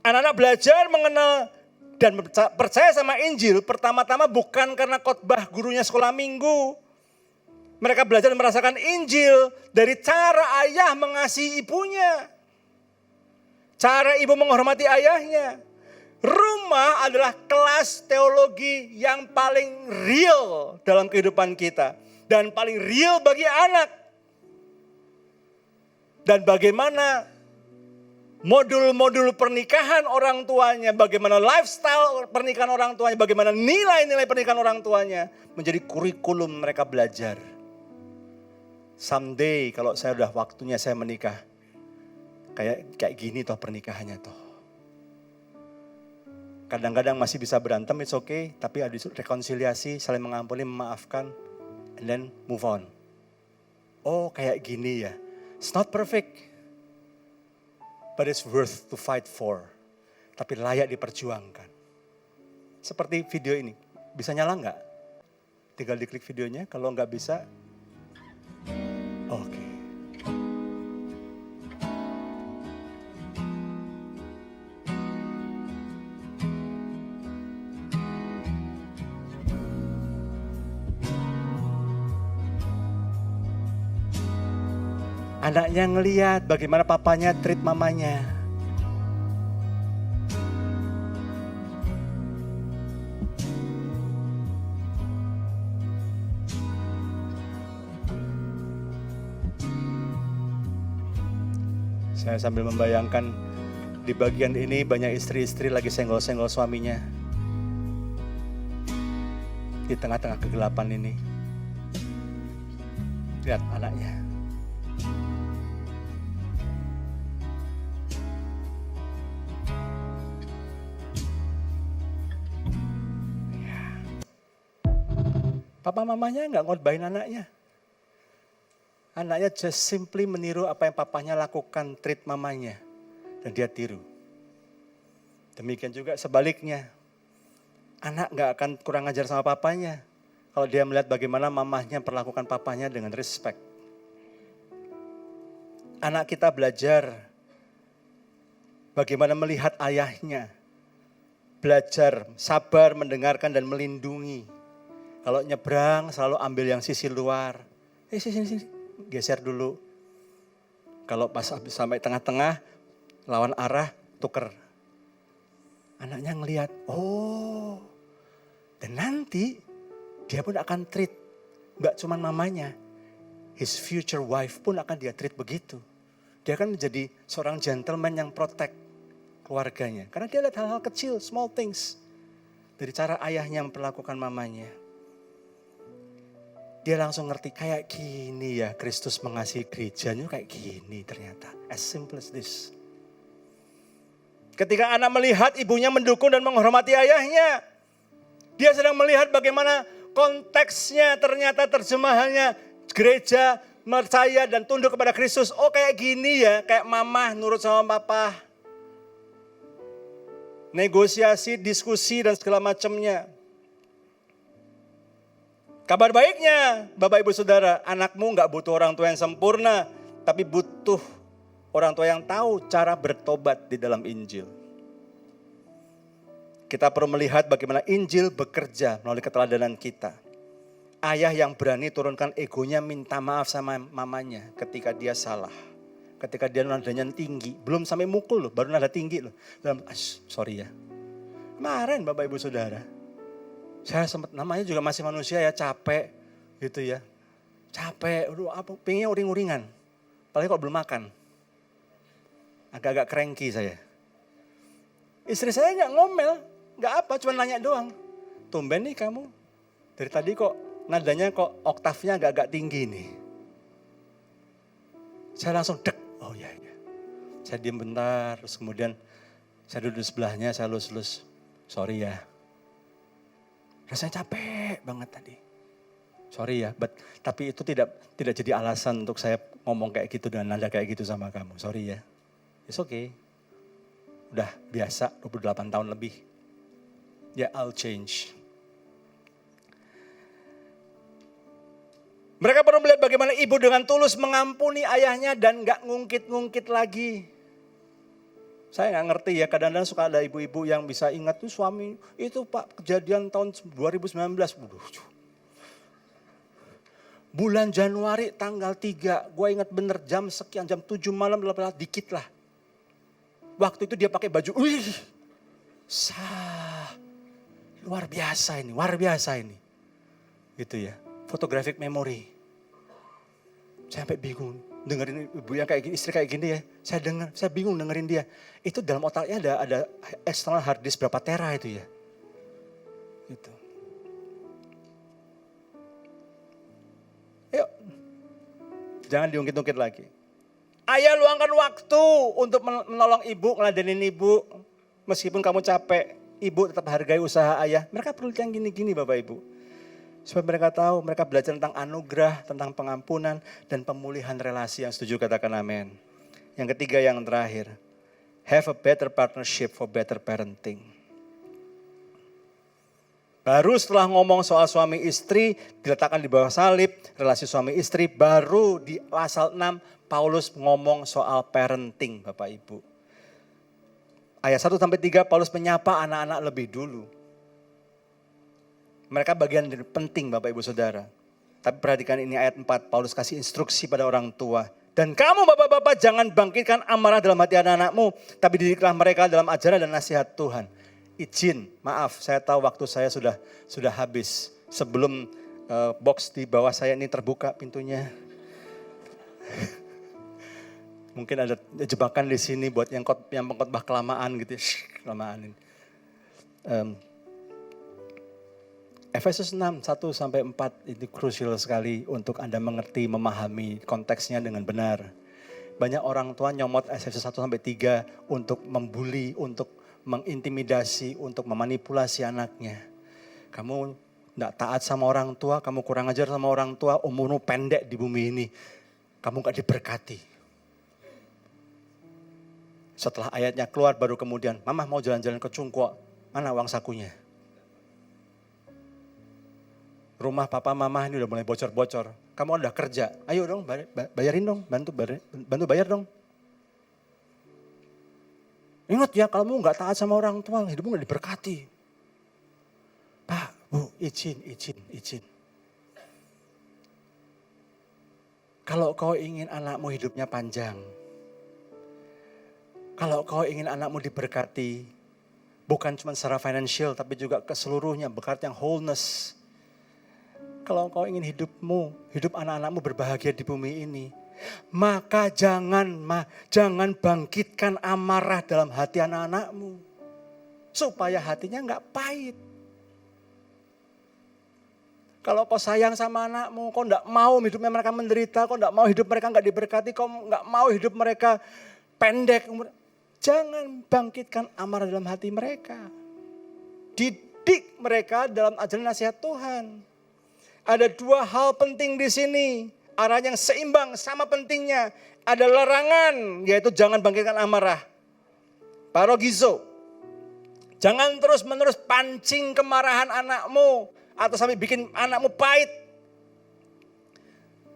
Anak-anak belajar mengenal dan percaya sama Injil pertama-tama bukan karena khotbah gurunya sekolah minggu. Mereka belajar dan merasakan Injil dari cara ayah mengasihi ibunya. Cara ibu menghormati ayahnya. Rumah adalah kelas teologi yang paling real dalam kehidupan kita. Dan paling real bagi anak. Dan bagaimana modul-modul pernikahan orang tuanya, bagaimana lifestyle pernikahan orang tuanya, bagaimana nilai-nilai pernikahan orang tuanya menjadi kurikulum mereka belajar. Someday kalau saya udah waktunya saya menikah, kayak gini toh pernikahannya toh. Kadang-kadang masih bisa berantem, it's okay, tapi ada rekonsiliasi, saling mengampuni, memaafkan, and then move on. Oh kayak gini ya, it's not perfect, but it's worth to fight for. Tapi layak diperjuangkan. Seperti video ini, bisa nyala nggak? Tinggal diklik videonya, kalau nggak bisa, oke. Anaknya ngeliat bagaimana papanya treat mamanya. Saya sambil membayangkan di bagian ini banyak istri-istri lagi senggol-senggol suaminya. Di tengah-tengah kegelapan ini. Lihat anaknya. Papa mamanya nggak ngorbanin anaknya. Anaknya just simply meniru apa yang papanya lakukan, treat mamanya. Dan dia tiru. Demikian juga sebaliknya. Anak nggak akan kurang ajar sama papanya. Kalau dia melihat bagaimana mamanya perlakukan papanya dengan respect. Anak kita belajar bagaimana melihat ayahnya. Belajar, sabar, mendengarkan dan melindungi. Kalau nyebrang selalu ambil yang sisi luar. Sini, geser dulu. Kalau pas sampai tengah-tengah, lawan arah, tuker. Anaknya ngelihat, oh. Dan nanti dia pun akan treat. Gak cuma mamanya. His future wife pun akan dia treat begitu. Dia akan menjadi seorang gentleman yang protect keluarganya. Karena dia lihat hal-hal kecil, small things. Dari cara ayahnya memperlakukan mamanya. Dia langsung ngerti kayak gini ya Kristus mengasihi gerejanya kayak gini ternyata. As simple as this. Ketika anak melihat ibunya mendukung dan menghormati ayahnya. Dia sedang melihat bagaimana konteksnya ternyata terjemahannya gereja percaya dan tunduk kepada Kristus. Oh kayak gini ya, kayak mama nurut sama papa. Negosiasi, diskusi dan segala macamnya. Kabar baiknya, Bapak Ibu Saudara, anakmu gak butuh orang tua yang sempurna, tapi butuh orang tua yang tahu cara bertobat di dalam Injil. Kita perlu melihat bagaimana Injil bekerja melalui keteladanan kita. Ayah yang berani turunkan egonya minta maaf sama mamanya ketika dia salah. Ketika dia nadanya tinggi, belum sampai mukul loh, baru nada tinggi loh. Sorry ya. Kemarin Bapak Ibu Saudara. Saya sempat namanya juga masih manusia ya, capek gitu ya. Capek, pengennya uring-uringan. Apalagi kalau belum makan. Agak-agak cranky saya. Istri saya gak ngomel, gak apa, cuma nanya doang. Tumben nih kamu, dari tadi kok nadanya kok oktavnya agak-agak tinggi nih. Saya langsung dek, oh iya. Saya diam bentar, terus kemudian saya duduk di sebelahnya, saya lus-lus. Sorry ya. Rasanya capek banget tadi. Sorry ya, tapi itu tidak jadi alasan untuk saya ngomong kayak gitu dan nada kayak gitu sama kamu. Sorry ya. It's okay. Udah biasa 28 tahun lebih. Ya I'll change. Mereka perlu melihat bagaimana ibu dengan tulus mengampuni ayahnya dan gak ngungkit-ngungkit lagi. Saya gak ngerti ya, kadang-kadang suka ada ibu-ibu yang bisa ingat tuh suami, itu Pak kejadian tahun 2019. Bulan Januari tanggal 3, gue ingat bener jam sekian, jam 7 malam, dikit lah. Waktu itu dia pakai baju, luar biasa ini. Gitu ya, photographic memory. Saya sampai bingung, dengerin ibu yang kayak gini, istri kayak gini ya. Saya bingung dengerin dia. Itu dalam otaknya ada external hard disk berapa tera itu ya. Gitu. Yuk, jangan diungkit-ungkit lagi. Ayah luangkan waktu untuk menolong ibu, ngeladenin ibu. Meskipun kamu capek, ibu tetap hargai usaha ayah. Mereka perlu yang gini-gini Bapak Ibu. Supaya mereka tahu, mereka belajar tentang anugerah, tentang pengampunan, dan pemulihan relasi. Yang setuju katakan amin. Yang ketiga, yang terakhir. Have a better partnership for better parenting. Baru setelah ngomong soal suami istri, diletakkan di bawah salib, relasi suami istri, baru di pasal 6, Paulus ngomong soal parenting Bapak Ibu. Ayat 1-3, Paulus menyapa anak-anak lebih dulu. Mereka bagian penting Bapak Ibu Saudara. Tapi perhatikan ini ayat 4, Paulus kasih instruksi pada orang tua. Dan kamu bapak-bapak jangan bangkitkan amarah dalam hati anak-anakmu. Tapi didiklah mereka dalam ajaran dan nasihat Tuhan. Izin, maaf saya tahu waktu saya sudah habis. Sebelum box di bawah saya ini terbuka pintunya. Mungkin ada jebakan di sini buat yang pengkhotbah kelamaan gitu. Kelamaan ini. Efesus 6, 1-4 itu krusial sekali untuk Anda mengerti, memahami konteksnya dengan benar. Banyak orang tua nyomot Efesus 1-3 untuk membuli, untuk mengintimidasi, untuk memanipulasi anaknya. Kamu tidak taat sama orang tua, kamu kurang ajar sama orang tua, umurmu pendek di bumi ini. Kamu gak diberkati. Setelah ayatnya keluar baru kemudian, Mama mau jalan-jalan ke Cungkuak, mana uang sakunya? Rumah papa mama ini udah mulai bocor-bocor. Kamu udah kerja, ayo dong bayarin dong, bantu bayar dong. Ingat ya, kalau kamu gak taat sama orang tua, hidupmu gak diberkati. Pak, Bu, izin. Kalau kau ingin anakmu hidupnya panjang, kalau kau ingin anakmu diberkati, bukan cuma secara financial, tapi juga keseluruhnya, berkat yang wholeness. Kalau kau ingin hidup anak-anakmu berbahagia di bumi ini, maka jangan bangkitkan amarah dalam hati anak-anakmu. Supaya hatinya gak pahit. Kalau kau sayang sama anakmu, kau gak mau hidupnya mereka menderita, kau gak mau hidup mereka gak diberkati, kau gak mau hidup mereka pendek. Jangan bangkitkan amarah dalam hati mereka. Didik mereka dalam ajaran nasihat Tuhan. Ada dua hal penting di sini. Arah yang seimbang sama pentingnya. Ada larangan, yaitu jangan bangkitkan amarah. Parogizo. Jangan terus-menerus pancing kemarahan anakmu. Atau sampai bikin anakmu pahit.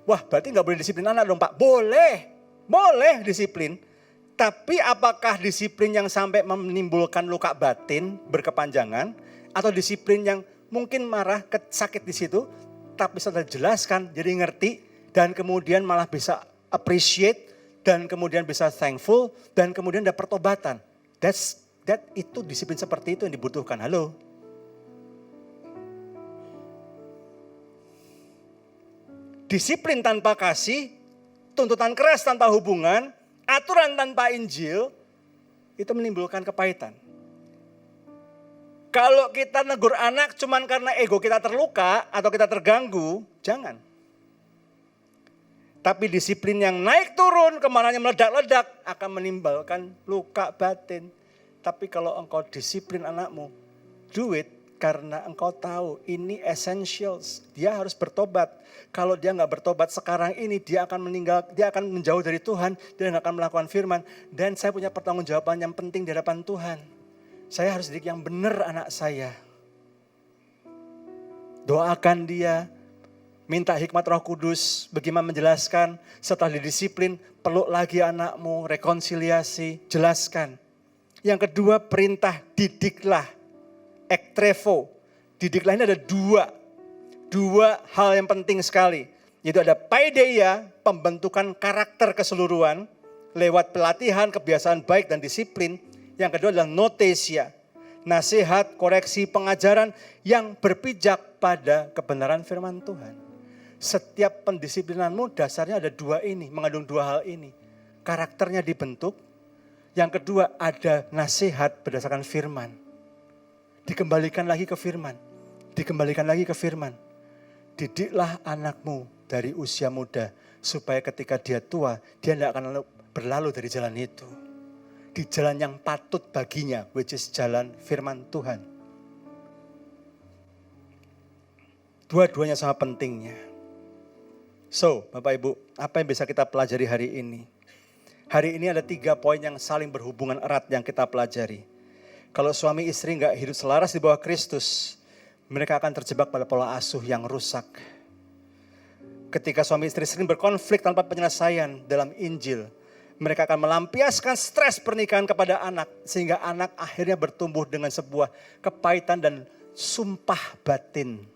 Wah, berarti gak boleh disiplin anak dong Pak. Boleh disiplin. Tapi apakah disiplin yang sampai menimbulkan luka batin berkepanjangan. Atau disiplin yang mungkin marah, sakit di situ. Tapi sudah jelaskan, jadi ngerti, dan kemudian malah bisa appreciate, dan kemudian bisa thankful, dan kemudian ada pertobatan. Itu disiplin seperti itu yang dibutuhkan. Halo? Disiplin tanpa kasih, tuntutan keras tanpa hubungan, aturan tanpa Injil, itu menimbulkan kepahitan. Kalau kita negur anak cuman karena ego kita terluka atau kita terganggu, jangan. Tapi disiplin yang naik turun, kemananya meledak-ledak akan menimbulkan luka batin. Tapi kalau engkau disiplin anakmu, do it karena engkau tahu ini essentials. Dia harus bertobat. Kalau dia gak bertobat sekarang ini, dia akan menjauh dari Tuhan, dia gak akan melakukan firman. Dan saya punya pertanggungjawaban yang penting di hadapan Tuhan. Saya harus didik yang benar anak saya. Doakan dia, minta hikmat Roh Kudus, bagaimana menjelaskan, setelah didisiplin, peluk lagi anakmu, rekonsiliasi, jelaskan. Yang kedua, perintah didiklah, ektrevo. Didiklah ini ada dua hal yang penting sekali. Yaitu ada paideia, pembentukan karakter keseluruhan, lewat pelatihan, kebiasaan baik dan disiplin. Yang kedua adalah notesia, nasihat, koreksi, pengajaran yang berpijak pada kebenaran firman Tuhan. Setiap pendisiplinanmu dasarnya ada dua ini, mengandung dua hal ini. Karakternya dibentuk, yang kedua ada nasihat berdasarkan firman. Dikembalikan lagi ke firman, dikembalikan lagi ke firman. Didiklah anakmu dari usia muda, supaya ketika dia tua, dia tidak akan berlalu dari jalan itu. Di jalan yang patut baginya, which is jalan firman Tuhan. Dua-duanya sama pentingnya. So, Bapak Ibu, apa yang bisa kita pelajari hari ini? Hari ini ada 3 poin yang saling berhubungan erat yang kita pelajari. Kalau suami istri enggak hidup selaras di bawah Kristus, mereka akan terjebak pada pola asuh yang rusak. Ketika suami istri sering berkonflik tanpa penyelesaian dalam Injil, mereka akan melampiaskan stres pernikahan kepada anak, sehingga anak akhirnya bertumbuh dengan sebuah kepahitan dan sumpah batin.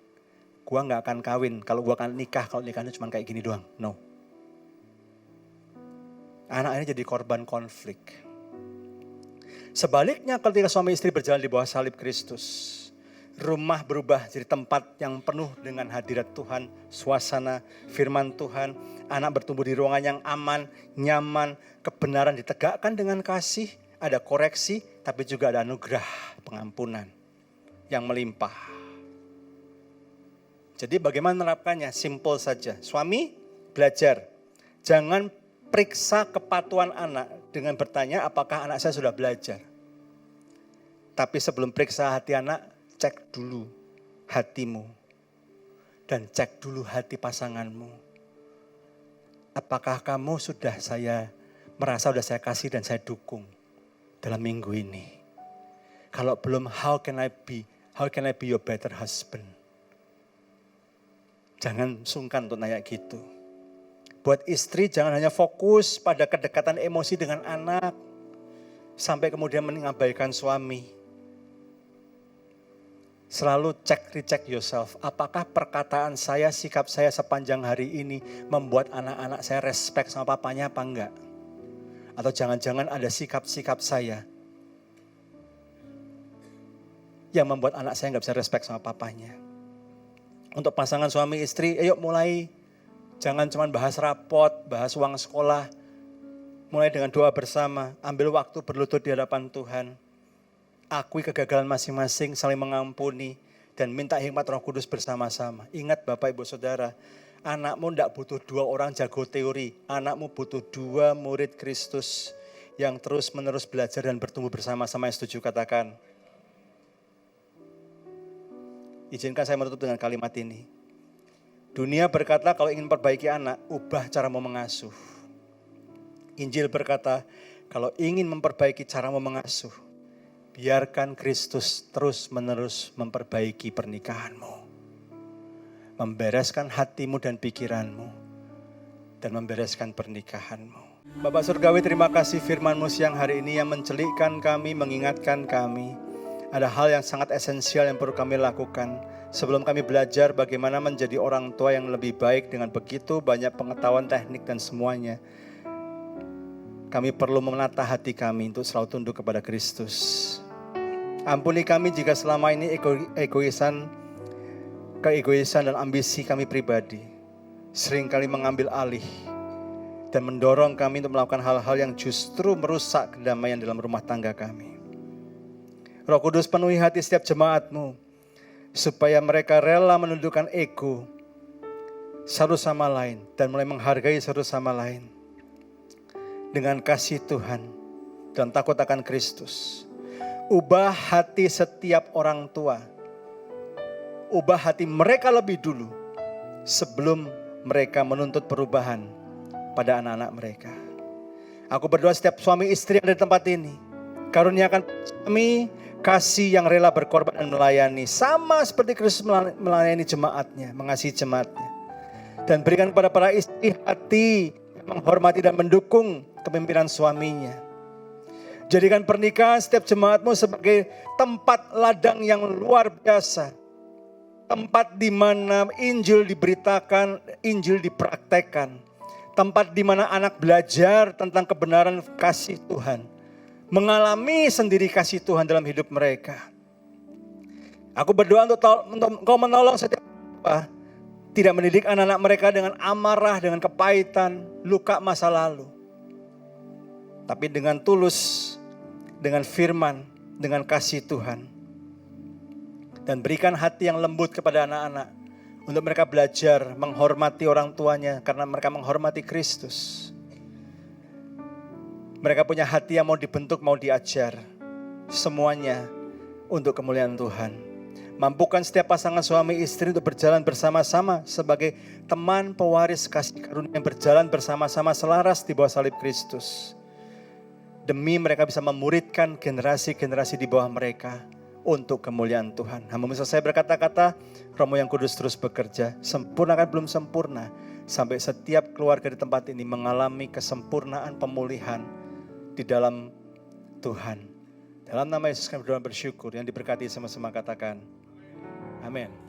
Gua gak akan kawin, kalau gua akan nikah, kalau nikahnya cuma kayak gini doang. No. Anak ini jadi korban konflik. Sebaliknya ketika suami istri berjalan di bawah salib Kristus, rumah berubah jadi tempat yang penuh dengan hadirat Tuhan, suasana firman Tuhan, anak bertumbuh di ruangan yang aman, nyaman, kebenaran ditegakkan dengan kasih, ada koreksi, tapi juga ada anugerah pengampunan yang melimpah. Jadi bagaimana menerapkannya? Simple saja. Suami, belajar. Jangan periksa kepatuhan anak dengan bertanya apakah anak saya sudah belajar. Tapi sebelum periksa hati anak, cek dulu hatimu. Dan cek dulu hati pasanganmu. Apakah kamu sudah sudah saya kasih dan saya dukung dalam minggu ini? Kalau belum, how can I be your better husband? Jangan sungkan untuk nanya gitu. Buat istri jangan hanya fokus pada kedekatan emosi dengan anak. Sampai kemudian mengabaikan suami. Selalu recheck yourself. Apakah perkataan saya, sikap saya sepanjang hari ini membuat anak-anak saya respect sama papanya apa enggak? Atau jangan-jangan ada sikap-sikap saya yang membuat anak saya enggak bisa respect sama papanya. Untuk pasangan suami istri, ayo mulai. Jangan cuma bahas rapot, bahas uang sekolah. Mulai dengan doa bersama, ambil waktu berlutut di hadapan Tuhan. Akui kegagalan masing-masing, saling mengampuni. Dan minta hikmat Roh Kudus bersama-sama. Ingat Bapak Ibu Saudara, anakmu tidak butuh 2 orang jago teori. Anakmu butuh 2 murid Kristus yang terus menerus belajar dan bertumbuh bersama-sama. Yang setuju katakan. Izinkan saya menutup dengan kalimat ini. Dunia berkata kalau ingin perbaiki anak, ubah caramu mengasuh. Injil berkata, kalau ingin memperbaiki caramu mengasuh, biarkan Kristus terus-menerus memperbaiki pernikahanmu. Membereskan hatimu dan pikiranmu. Dan membereskan pernikahanmu. Bapak Surgawi, terima kasih firman-Mu siang hari ini yang mencelikkan kami, mengingatkan kami. Ada hal yang sangat esensial yang perlu kami lakukan. Sebelum kami belajar bagaimana menjadi orang tua yang lebih baik dengan begitu banyak pengetahuan teknik dan semuanya. Kami perlu menata hati kami untuk selalu tunduk kepada Kristus. Ampuni kami jika selama ini keegoisan dan ambisi kami pribadi seringkali mengambil alih dan mendorong kami untuk melakukan hal-hal yang justru merusak kedamaian dalam rumah tangga kami. Roh Kudus penuhi hati setiap jemaat-Mu supaya mereka rela menundukkan ego satu sama lain dan mulai menghargai satu sama lain dengan kasih Tuhan dan takut akan Kristus. Ubah hati setiap orang tua. Ubah hati mereka lebih dulu sebelum mereka menuntut perubahan pada anak-anak mereka. Aku berdoa setiap suami istri yang ada di tempat ini, karuniakan kami kasih yang rela berkorban dan melayani. Sama seperti Kristus melayani jemaatnya, mengasihi jemaatnya. Dan berikan kepada para istri hati yang menghormati dan mendukung kepemimpinan suaminya. Jadikan pernikahan setiap jemaatmu sebagai tempat ladang yang luar biasa. Tempat di mana Injil diberitakan, Injil dipraktekkan. Tempat di mana anak belajar tentang kebenaran kasih Tuhan. Mengalami sendiri kasih Tuhan dalam hidup mereka. Aku berdoa untuk Engkau menolong setiap Tidak mendidik anak-anak mereka dengan amarah, dengan kepahitan, luka masa lalu. Tapi dengan tulus, dengan firman, dengan kasih Tuhan. Dan berikan hati yang lembut kepada anak-anak. Untuk mereka belajar menghormati orang tuanya karena mereka menghormati Kristus. Mereka punya hati yang mau dibentuk, mau diajar. Semuanya untuk kemuliaan Tuhan. Mampukan setiap pasangan suami istri untuk berjalan bersama-sama sebagai teman pewaris kasih karunia yang berjalan bersama-sama selaras di bawah salib Kristus. Demi mereka bisa memuridkan generasi-generasi di bawah mereka untuk kemuliaan Tuhan. Hamba selesai berkata-kata, Romo yang Kudus terus bekerja, sempurnakan belum sempurna, sampai setiap keluarga di tempat ini mengalami kesempurnaan pemulihan di dalam Tuhan. Dalam nama Yesus kami berdoa bersyukur, yang diberkati sama-sama katakan, amin.